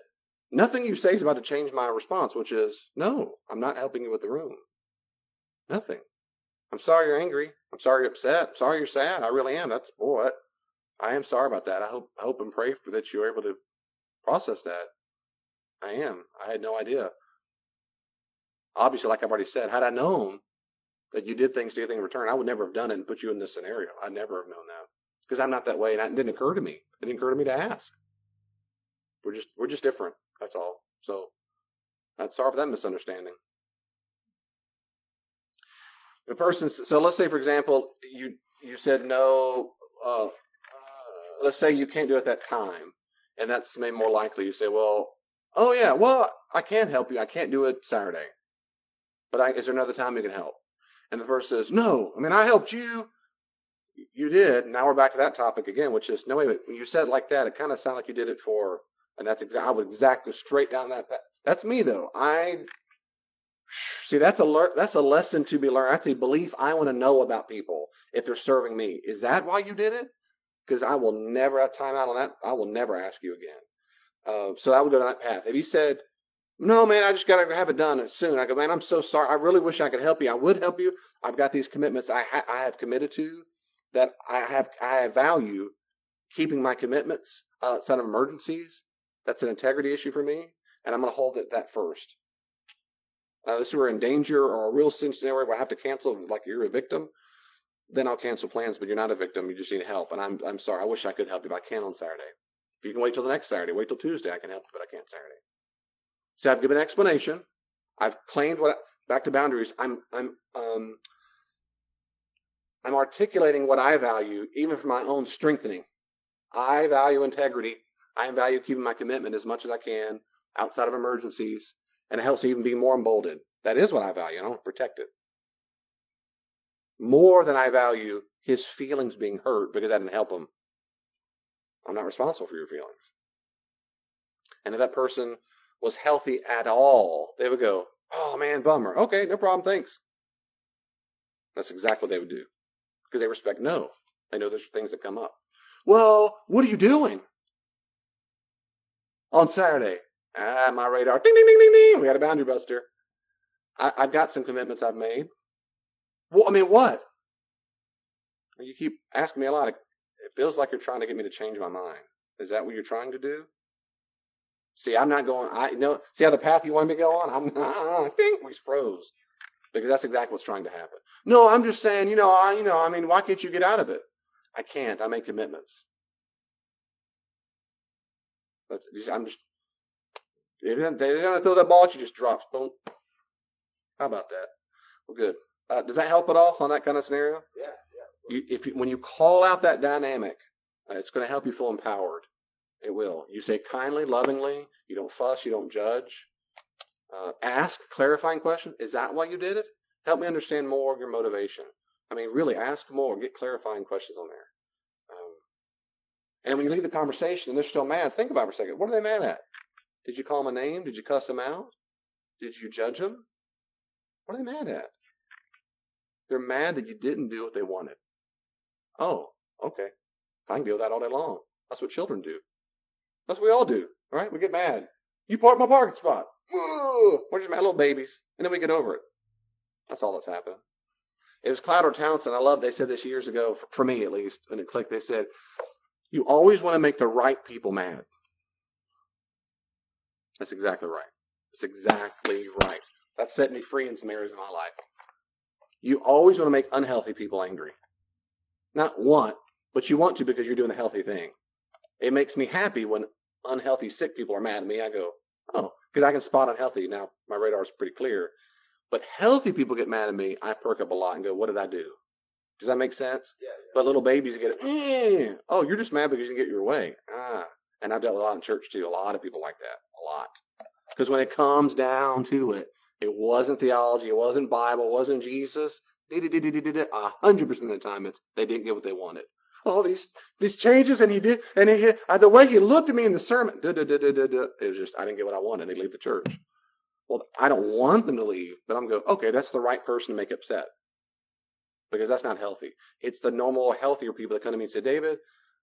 Nothing you say is about to change my response, which is, no, I'm not helping you with the room. Nothing. I'm sorry you're angry. I'm sorry you're upset. I'm sorry you're sad. I really am. I am sorry about that. I hope and pray that you're able to process that. I am. I had no idea. Obviously, like I've already said, had I known that you did things to get things in return, I would never have done it and put you in this scenario. I'd never have known that because I'm not that way, and it didn't occur to me. It didn't occur to me to ask. We're just different. That's all. So, I'm sorry for that misunderstanding. The person. So let's say, for example, you said no. Let's say you can't do it at that time, and that's maybe more likely. You say, well, oh yeah, well, I can help you. I can't do it Saturday, but is there another time you can help? And the person says, no. I mean, I helped you. You did. Now we're back to that topic again, which is, no, wait, when you said it like that, it kind of sounded like you did it for, and I would exactly straight down that path. That's me though. See, that's a lesson to be learned. That's a belief I want to know about people if they're serving me. Is that why you did it? Because I will never have time out on that. I will never ask you again. So I would go down that path. If he said, no, man, I just got to have it done soon. I go, man, I'm so sorry. I really wish I could help you. I would help you. I've got these commitments I have committed to that I value keeping my commitments outside of emergencies. That's an integrity issue for me. And I'm going to hold that first. If we're in danger or a real scenario where I have to cancel, like you're a victim, then I'll cancel plans, but you're not a victim. You just need help. And I'm sorry. I wish I could help you, but I can't on Saturday. If you can wait till the next Saturday, wait till Tuesday, I can help you, but I can't Saturday. So I've given an explanation. I've claimed back to boundaries. I'm articulating what I value, even for my own strengthening. I value integrity. I value keeping my commitment as much as I can outside of emergencies, and it helps me even be more emboldened. That is what I value, and I want to protect it. More than I value his feelings being hurt because I didn't help him. I'm not responsible for your feelings. And if that person was healthy at all, they would go, oh man, bummer. Okay, no problem, thanks. That's exactly what they would do. Because they respect no. They know there's things that come up. Well, what are you doing on Saturday? My radar. Ding, ding, ding, ding, ding. We got a boundary buster. I've got some commitments I've made. Well, I mean, what? You keep asking me a lot. It feels like you're trying to get me to change my mind. Is that what you're trying to do? See, I'm not going. I know. See how the path you want me to go on? I'm not. Ding, we froze because that's exactly what's trying to happen. No, I'm just saying. I mean, why can't you get out of it? I can't. I make commitments. I'm just. They don't throw that ball at you. Just drops. Boom. How about that? Well, good. Does that help at all on that kind of scenario? Yeah. When you call out that dynamic, it's going to help you feel empowered. It will. You say kindly, lovingly. You don't fuss. You don't judge. Ask clarifying questions. Is that why you did it? Help me understand more of your motivation. I mean, really, ask more. Get clarifying questions on there. And when you leave the conversation and they're still mad, think about it for a second. What are they mad at? Did you call them a name? Did you cuss them out? Did you judge them? What are they mad at? They're mad that you didn't do what they wanted. Oh, okay. I can deal with that all day long. That's what children do. That's what we all do. All right? We get mad. You parked my parking spot. We're just mad little babies. And then we get over it. That's all that's happening. It was Cloud or Townsend. I love they said this years ago, for me at least, and it clicked. They said, you always want to make the right people mad. That's exactly right. That's exactly right. That set me free in some areas of my life. You always want to make unhealthy people angry. Not want, but you want to because you're doing a healthy thing. It makes me happy when unhealthy, sick people are mad at me. I go, oh, because I can spot unhealthy. Now, my radar is pretty clear. But healthy people get mad at me. I perk up a lot and go, what did I do? Does that make sense? Yeah. But little babies get, oh, you're just mad because you didn't get your way. And I've dealt with a lot in church too. A lot of people like that. A lot. Because when it comes down to it, it wasn't theology, it wasn't Bible, it wasn't Jesus. 100% of the time, it's they didn't get what they wanted. Oh, these changes, and he did, and the way he looked at me in the sermon, it was just I didn't get what I wanted. They leave the church. Well, I don't want them to leave, but I'm going, okay, that's the right person to make upset because that's not healthy. It's the normal, healthier people that come to me and say, David,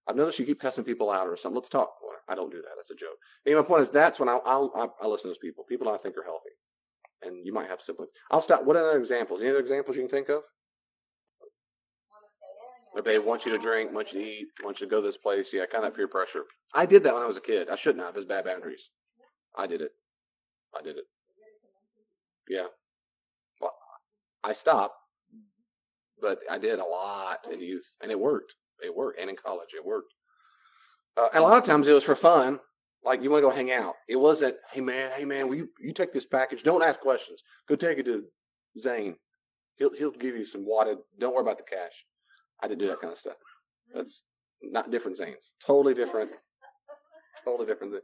I've noticed you keep cussing people out or something. Let's talk. Well, I don't do that. That's a joke. Anyway, my point is that's when I listen to those people. People I think are healthy. And you might have siblings. I'll stop. What other examples? Any other examples you can think of? If they want you to drink, want you to eat, want you to go to this place, yeah, kind of peer pressure. I did that when I was a kid. I shouldn't have. It was bad boundaries. I did it. Yeah. Well, I stopped, but I did a lot in youth, and it worked. It worked, and in college, it worked. And a lot of times it was for fun. Like you want to go hang out. It wasn't, hey man, will you take this package? Don't ask questions. Go take it to Zane. He'll give you some water. Don't worry about the cash. I didn't do that kind of stuff. That's not different Zanes. Totally different. Totally different.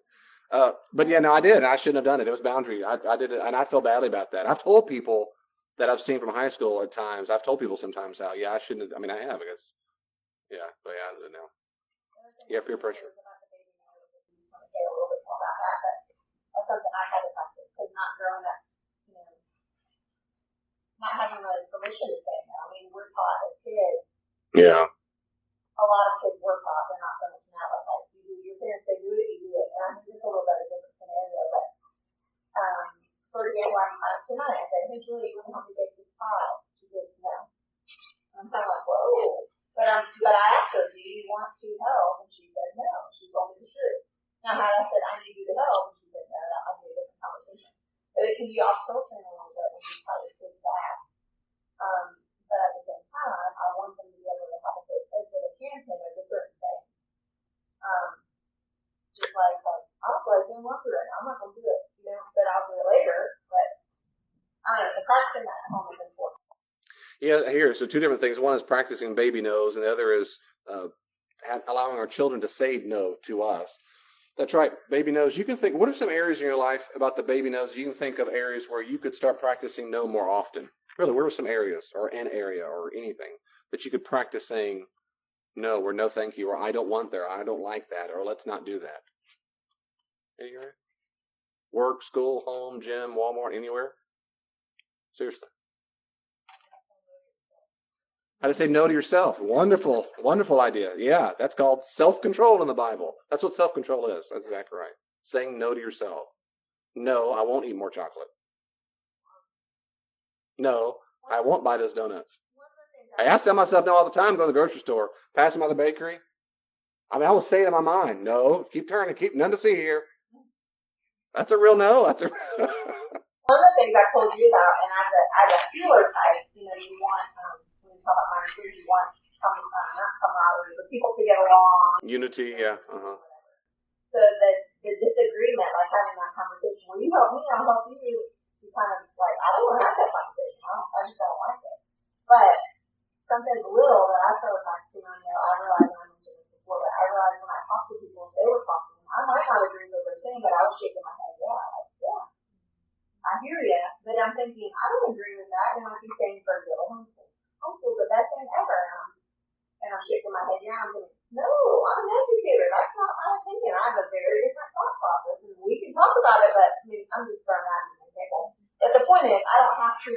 But yeah, no, I did. I shouldn't have done it. It was boundary. I did it, and I feel badly about that. I've told people that I've seen from high school at times. I've told people sometimes how, yeah, I shouldn't have. I mean, I have, I guess. Yeah, but yeah, I don't know. Yeah, peer pressure. Just want to say a little bit more about that, but that's something I had to practice because not growing up, not having really permission to say no. I mean, we're taught as kids. Yeah. A lot of kids were taught. They're not so much now, but like your parents say do it, you do it. And I think it's a little bit of a different scenario, but for example, I'm tonight. I said, hey Julie, you want to help me bake this pie? She goes, no. And I'm kind of like, whoa. But I asked her, do you want to help? And she said no. She told me the truth. Now, had I said I need you to help, and she said no, that might be a different conversation. But it can be off-putting a little bit when you tell your kids that. But at the same time, I want them to be able to have a safe place where they can say no to certain things. Just like I don't feel like doing laundry right now. I'm not going to do it. But I'll do it later. But I don't know. So practicing that at home is important. Yeah, here. So two different things. One is practicing baby no's, and the other is allowing our children to say no to us. That's right, baby no's. You can think, what are some areas in your life about the baby no's? You can think of areas where you could start practicing no more often. Really, where are some areas or an area or anything that you could practice saying no, or no thank you, or I don't want there, I don't like that, or let's not do that? Anywhere? Work, school, home, gym, Walmart, anywhere? Seriously. How to say no to yourself. Wonderful, wonderful idea. Yeah, that's called self-control in the Bible. That's what self-control is. That's exactly right. Saying no to yourself. No, I won't eat more chocolate. No, I won't buy those donuts. I ask myself no all the time to go to the grocery store, pass them by the bakery. I mean, I will say it in my mind. No, keep turning, keep none to see here. That's a real no. That's a one of the things I told you about, and as a healer type, you want, when you talk about minor fears, you want not camaraderie, but people to get along. Unity, yeah. Uh-huh. So the disagreement, like having that conversation, well, you help me, I'll help you. You kind of like, I don't want to have that conversation. I just don't like it. But something little that I started practicing on, I realized, and I mentioned this before, but I realized when I talk to people, if they were talking, I might not agree with what they're saying, but I was shaking my head, yeah. I hear you, but I'm thinking, I don't agree with that. And I might be saying, for example, homeschool's the best thing ever. And I'm shaking my head, yeah. I'm thinking, no, I'm an educator. That's not my opinion. I have a very different thought process. And we can talk about it, but I mean, I'm just throwing that in the table. But the point is, I don't have to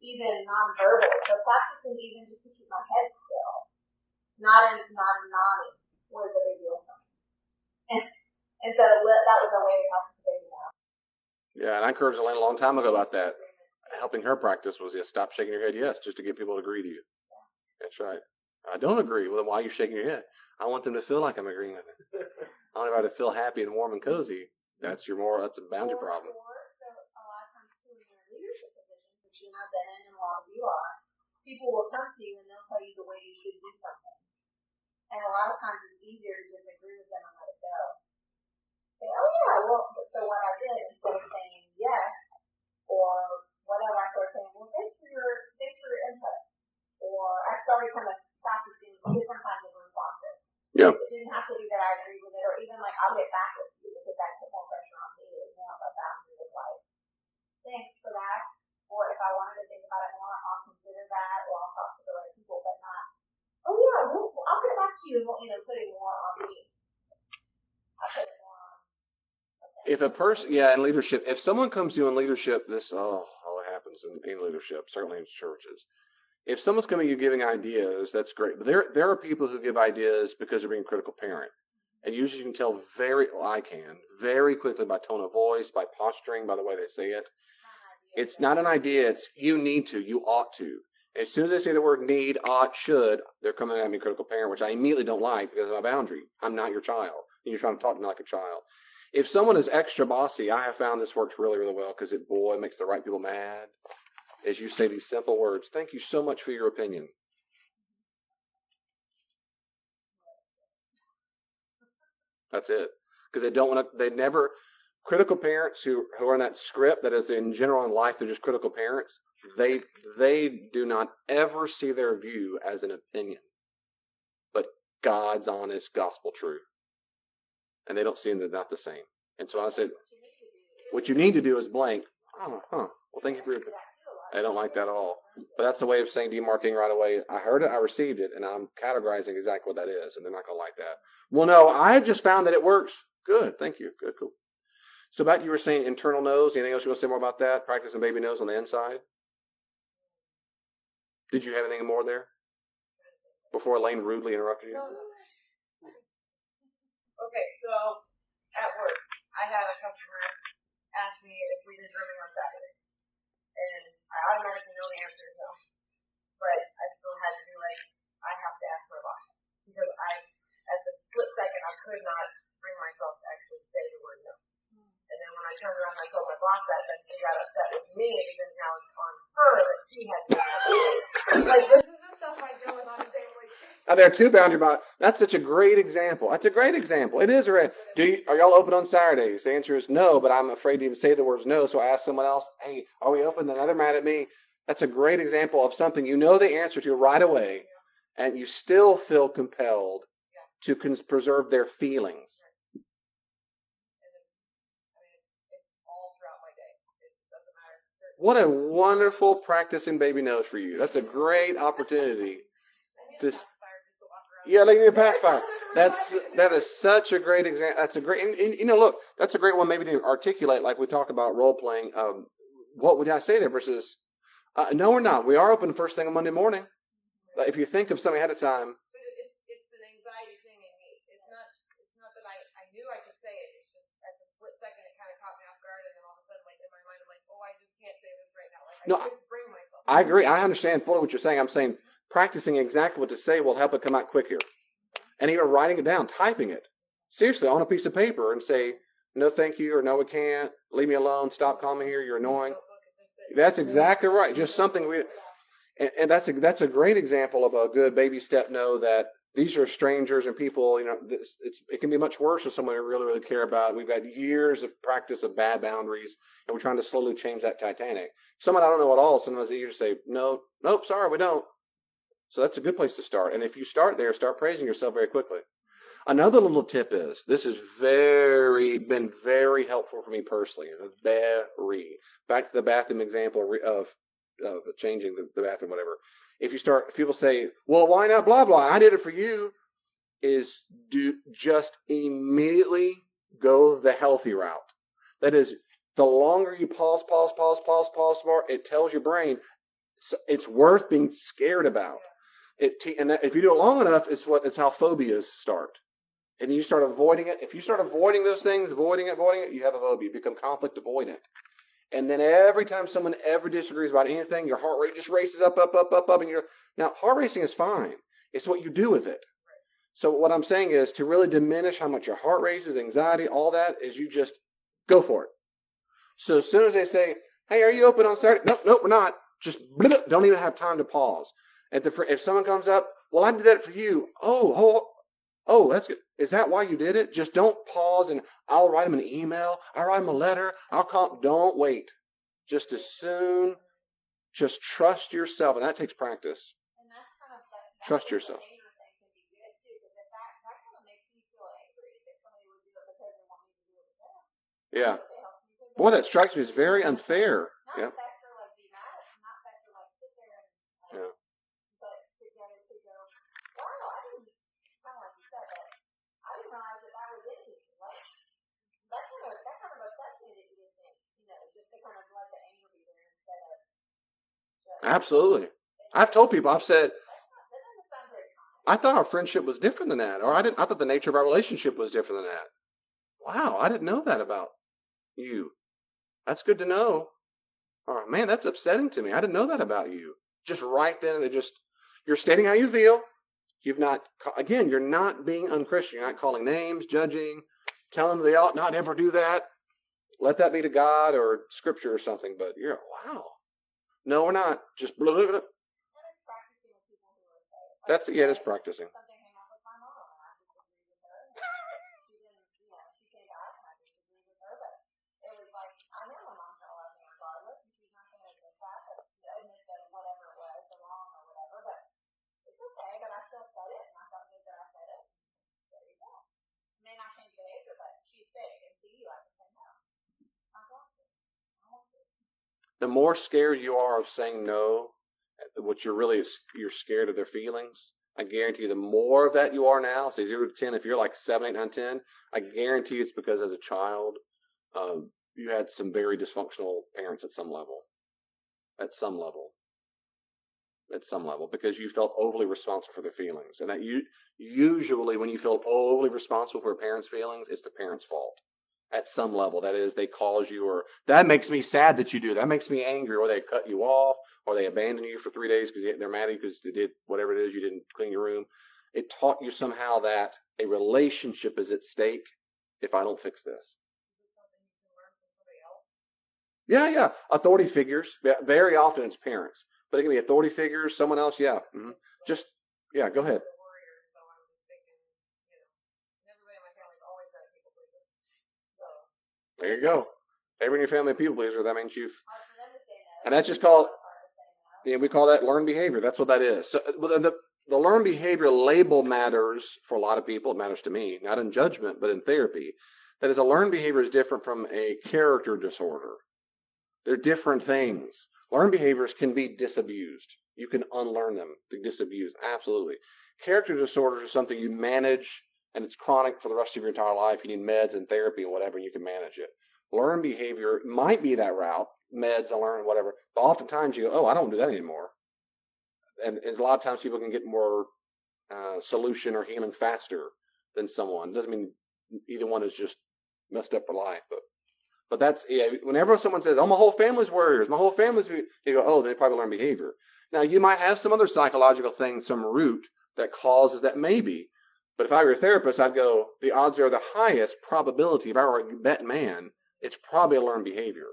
even non-verbal. So practicing even just to keep my head still. Not nodding was a big deal for me. And so that was a way to participate in that. Yeah, and I encouraged Elaine a long time ago about that. Helping her practice was, stop shaking your head yes, just to get people to agree to you. That's right. I don't agree. Well, then why are you shaking your head? I want them to feel like I'm agreeing with it. I want everybody to feel happy and warm and cozy. That's a boundary problem. So a lot of times too, when you're in leadership positions, which I've been in and a lot of you are, people will come to you and they'll tell you the way you should do something. And a lot of times it's easier to just agree with them and let it go. Say, oh yeah, well, so what I did, instead of saying yes or whatever, I started saying, well, thanks for your input. Or I started kind of practicing different kinds of responses. Yeah. It didn't have to be that I agree with it, or even like I'll get back with you because that put more pressure on me. It was more of a boundary of like, thanks for that. Or if I wanted to think about it more, I'll consider that, or I'll talk to the right people, but not, oh yeah, I'll get back to you, putting more on me. I put it more on. Okay. If a person, in leadership, if someone comes to you in leadership, it happens in leadership, certainly in churches. If someone's coming to you giving ideas, that's great. But there are people who give ideas because they're being a critical parent. And usually you can tell very quickly by tone of voice, by posturing, by the way they say it. It's not an idea. It's you need to, you ought to. As soon as they say the word need, ought, should, they're coming at me critical parent, which I immediately don't like because of my boundary. I'm not your child. And you're trying to talk to me like a child. If someone is extra bossy, I have found this works really, really well because it makes the right people mad. As you say these simple words, thank you so much for your opinion. That's it. Because critical parents who are in that script, that is in general in life, they're just critical parents, they do not ever see their view as an opinion, but God's honest gospel truth. And they don't see them, they're not the same. And so I said, what you need to do is blank. Well, thank you for your opinion. I don't like that at all. But that's a way of saying demarcating right away. I heard it, I received it, and I'm categorizing exactly what that is, and they're not going to like that. Well, no, I just found that it works. Good, thank you. Good, cool. So back to you were saying internal no's. Anything else you want to say more about that? Practicing baby no's on the inside? Did you have anything more there? Before Elaine rudely interrupted you? Okay, so at work, I had a customer ask me if we did grooming on Saturdays. And I automatically know the answer is no. But I still had to be like, I have to ask my boss. Because at the split second, I could not bring myself to actually say the word no. And then when I turned around and I told my boss that, then she got upset with me because now it's on her that she had to like, this is the stuff I deal with on a daily basis. There are two boundary boundaries. That's such a great example. That's a great example. It is right. Are y'all open on Saturdays? The answer is no, but I'm afraid to even say the words no. So I ask someone else, hey, are we open? Then they're mad at me. That's a great example of something you know the answer to right away, and you still feel compelled to preserve their feelings. What a wonderful practicing baby knows for you. That's a great opportunity. Like a pacifier. That is such a great example. That's a great, and look, that's a great one maybe to articulate, like we talk about role playing. What would I say there versus, no, we're not. We are open first thing on Monday morning. Like, if you think of something ahead of time, But it's an anxiety thing in me. It's not that I knew I could say it. It's just at the split second it kind of caught me off guard, and then all of a sudden, like in my mind, I'm like, oh, I just can't say this right now. Like I no, couldn't bring myself. I agree. I understand fully what you're saying. I'm saying practicing exactly what to say will help it come out quicker. And even writing it down, typing it seriously on a piece of paper and say, no, thank you, or no, we can't. Leave me alone. Stop calling me here. You're annoying. That's exactly right. Just something and that's a great example of a good baby step. Know that these are strangers and people. It can be much worse with someone we really, really care about. We've got years of practice of bad boundaries, and we're trying to slowly change that Titanic. Someone I don't know at all. Sometimes it's easier to say, no, nope, sorry, we don't. So that's a good place to start. And if you start there, start praising yourself very quickly. Another little tip is this has been very helpful for me personally. Very. Back to the bathroom example of changing the bathroom, whatever. If people say, well, why not blah, blah, I did it for you, is just immediately go the healthy route. That is, the longer you pause more, it tells your brain it's worth being scared about. If you do it long enough, it's how phobias start. And you start avoiding it. If you start avoiding those things, avoiding it, you have a phobia. You become conflict avoidant. And then every time someone ever disagrees about anything, your heart rate just races up. And now heart racing is fine. It's what you do with it. So what I'm saying is to really diminish how much your heart races, anxiety, all that is you just go for it. So as soon as they say, hey, are you open on Saturday? Nope, we're not. Just don't even have time to pause. If someone comes up, well, I did that for you. Oh, that's good. Is that why you did it? Just don't pause and I'll write them an email. I'll write them a letter. I'll call. Don't wait. Just as soon. Just trust yourself. And that takes practice. And that's kind of like, trust yourself. The anger thing can be good too, because that kind of makes me feel angry if somebody would do it because they want me to do it with them. Yeah. Boy, that strikes me as very unfair. Not that to like be mad at, not that to like sit there and yeah. But to go, wow, I didn't, kind of like you said, but I didn't realize that was in you. Like, that kind of upsets me that you didn't think, just to kind of let the anger be there instead of just. Absolutely. I've told people, I've said, that doesn't sound very common. I thought our friendship was different than that. Or I thought the nature of our relationship was different than that. Wow, I didn't know that about you. That's good to know. Oh, man, that's upsetting to me. I didn't know that about you. Just right then, you're stating how you feel. You're not being unchristian. You're not calling names, judging, telling them they ought not ever do that. Let that be to God or Scripture or something. But you're, wow. No, we're not. Just blah, blah, blah. And it's practicing with people who are saved. It's practicing. Something came up with my mom, and I disagreed with her. She didn't, she came back, and I disagreed with her, but it was like, I know my mom's gonna love me regardless, and she's not gonna admit that whatever it was, the wrong or whatever, but it's okay, but I still said it, and I felt good that I said it. There you go. It may not change behavior, but she's big, and to you, I can say no. I want to. The more scared you are of saying no, you're scared of their feelings. I guarantee you, the more of that you are now, say 0 to 10, if you're like 7, 8, 9, 10, I guarantee it's because as a child, you had some very dysfunctional parents at some level. Because you felt overly responsible for their feelings. And that usually when you feel overly responsible for a parent's feelings, it's the parent's fault. At some level, that is, they cause you, or that makes me sad that you do. That makes me angry, or they cut you off, or they abandon you for 3 days because they're mad at you because they did whatever it is, you didn't clean your room. It taught you somehow that a relationship is at stake if I don't fix this. Yeah. Authority figures. Yeah, very often it's parents, but it can be authority figures, someone else. Yeah. Mm-hmm. Go ahead. There you go. Everyone in your family a people pleaser. That means and that's just called. Yeah, we call that learned behavior. That's what that is. So the learned behavior label matters for a lot of people. It matters to me, not in judgment, but in therapy. That is, a learned behavior is different from a character disorder. They're different things. Learned behaviors can be disabused. You can unlearn them. They're disabused. Absolutely. Character disorders are something you manage, and it's chronic for the rest of your entire life. You need meds and therapy and whatever, and you can manage it. Learned behavior might be that route, meds and learn whatever. But oftentimes you go, oh, I don't do that anymore. and a lot of times people can get more solution or healing faster than someone. Doesn't mean either one is just messed up for life, but that's, yeah. Whenever someone says, "Oh, my whole family's warriors, my whole family's," you go, "Oh, they probably learn behavior." Now, you might have some other psychological thing, some root that causes that, maybe. But if I were a therapist, I'd go, the odds are the highest probability, if I were a bet man, it's probably a learned behavior.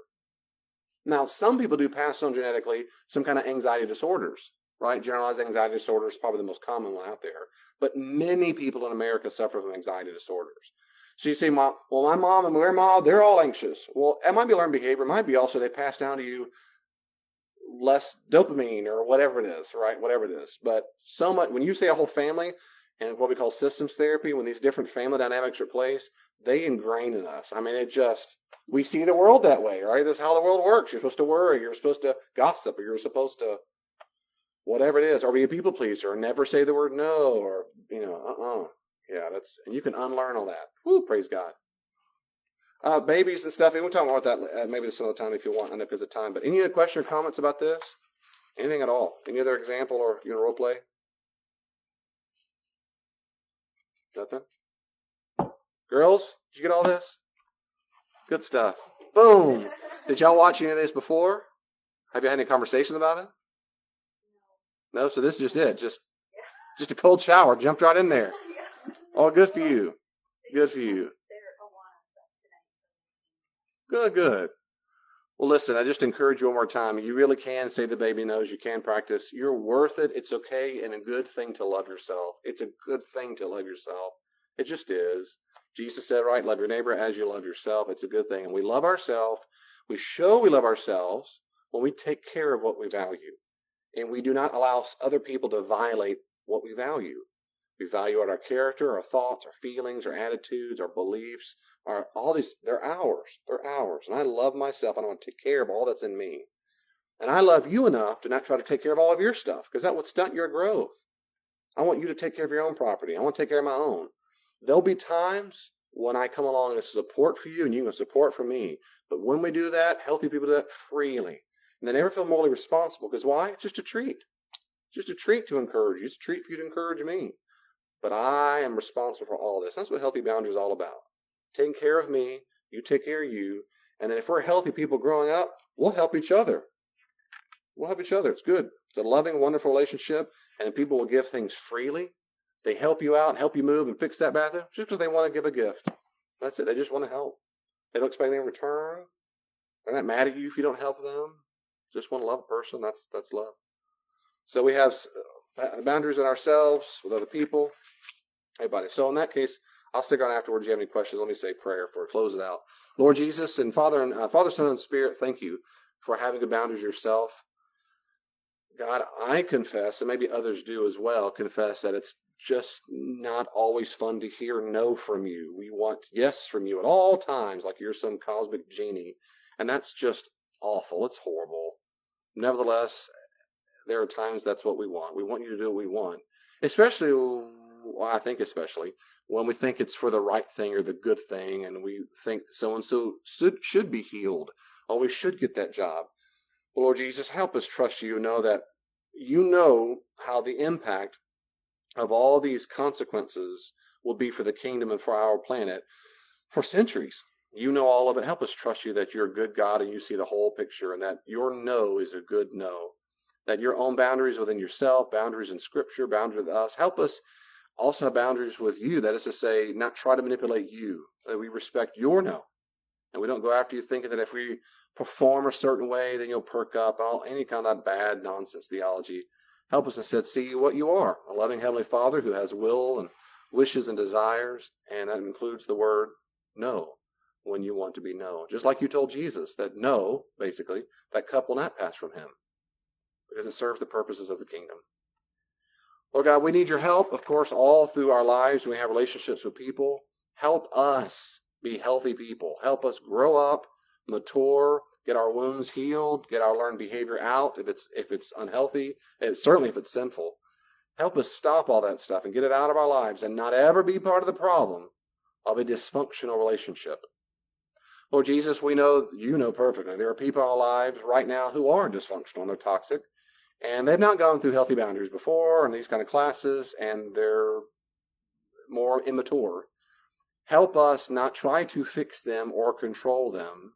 Now, some people do pass on genetically some kind of anxiety disorders, right? Generalized anxiety disorder is probably the most common one out there. But many people in America suffer from anxiety disorders. So you say, "Mom, well, my mom and grandma, they're all anxious." Well, it might be learned behavior. It might be also they pass down to you less dopamine or whatever it is, right? Whatever it is. But so much, when you say a whole family and what we call systems therapy, when these different family dynamics are placed, they ingrain in us. I mean, we see the world that way, right? That's how the world works. You're supposed to worry. You're supposed to gossip. Or you're supposed to whatever it is, or be a people pleaser, or never say the word no, or, Yeah, and you can unlearn all that. Woo, praise God. Babies and stuff, and we'll talk more about that maybe some other time if you want, I know because of time. But any other question or comments about this? Anything at all? Any other example or role play? Nothing? Girls, did you get all this? Good stuff. Boom. Did y'all watch any of this before? Have you had any conversations about it? No, so this is just it. Just a cold shower. Jumped right in there. Oh, good for you. Good for you. Good. Well, listen, I just encourage you one more time. You really can say the baby knows. You can practice. You're worth it. It's okay and a good thing to love yourself. It's a good thing to love yourself. It just is. Jesus said, right, love your neighbor as you love yourself. It's a good thing. And we love ourselves. We show we love ourselves when we take care of what we value. And we do not allow other people to violate what we value. We value our character, our thoughts, our feelings, our attitudes, our beliefs, all these. They're ours. They're ours. And I love myself. And I want to take care of all that's in me. And I love you enough to not try to take care of all of your stuff, because that would stunt your growth. I want you to take care of your own property. I want to take care of my own. There'll be times when I come along as support for you and you can support for me. But when we do that, healthy people do that freely. And they never feel morally responsible. Because why? It's just a treat. Just a treat to encourage you. It's a treat for you to encourage me. But I am responsible for all this. That's what healthy boundaries is all about. Taking care of me, you take care of you. And then if we're healthy people growing up, we'll help each other. We'll help each other. It's good. It's a loving, wonderful relationship. And people will give things freely. They help you out, help you move and fix that bathroom just because they want to give a gift. That's it. They just want to help. They don't expect anything in return. They're not mad at you if you don't help them. Just want to love a person. That's love. So we have boundaries in ourselves, with other people, everybody. So in that case, I'll stick on afterwards. If you have any questions, let me say prayer for close it out. Lord Jesus and Father, Son, and Spirit, thank you for having good boundaries yourself. God, I confess, and maybe others do as well, confess that it's just not always fun to hear no from you. We want yes from you at all times, like you're some cosmic genie. And that's just awful. It's horrible. Nevertheless, there are times that's what we want. We want you to do what we want. Especially, well, I think especially, when we think it's for the right thing or the good thing, and we think so-and-so should be healed, or we should get that job. Lord Jesus, help us trust you, know that you know how the impact of all these consequences will be for the kingdom and for our planet for centuries. You know all of it. Help us trust you that you're a good God and you see the whole picture, and that your no is a good no. That your own boundaries within yourself, boundaries in Scripture, boundaries with us. Help us also have boundaries with you. That is to say, not try to manipulate you. That we respect your no. And we don't go after you thinking that if we perform a certain way, then you'll perk up. Any kind of that bad nonsense theology. Help us instead see what you are, a loving Heavenly Father who has will and wishes and desires, and that includes the word no when you want to be no. Just like you told Jesus that no, basically, that cup will not pass from him because it serves the purposes of the kingdom. Lord God, we need your help, of course, all through our lives. We have relationships with people. Help us be healthy people. Help us grow up, mature, get our wounds healed, get our learned behavior out if it's unhealthy, and certainly if it's sinful. Help us stop all that stuff and get it out of our lives and not ever be part of the problem of a dysfunctional relationship. Lord Jesus, we know, you know perfectly, there are people in our lives right now who are dysfunctional and they're toxic, and they've not gone through healthy boundaries before and these kind of classes, and they're more immature. Help us not try to fix them or control them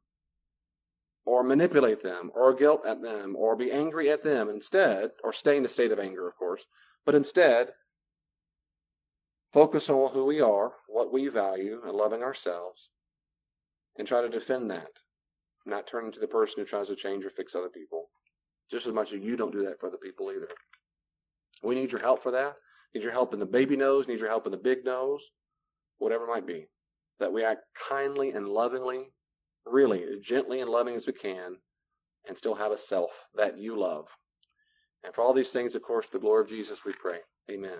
or manipulate them or guilt at them or be angry at them instead, or stay in a state of anger, of course, but instead focus on who we are, what we value, and loving ourselves, and try to defend that, not turn into the person who tries to change or fix other people, just as much as you don't do that for other people either. We need your help for that. Need your help in the baby knows, need your help in the big knows, whatever it might be, that we act kindly and lovingly, really as gently and loving as we can, and still have a self that you love. And for all these things, of course, the glory of Jesus, we pray. Amen.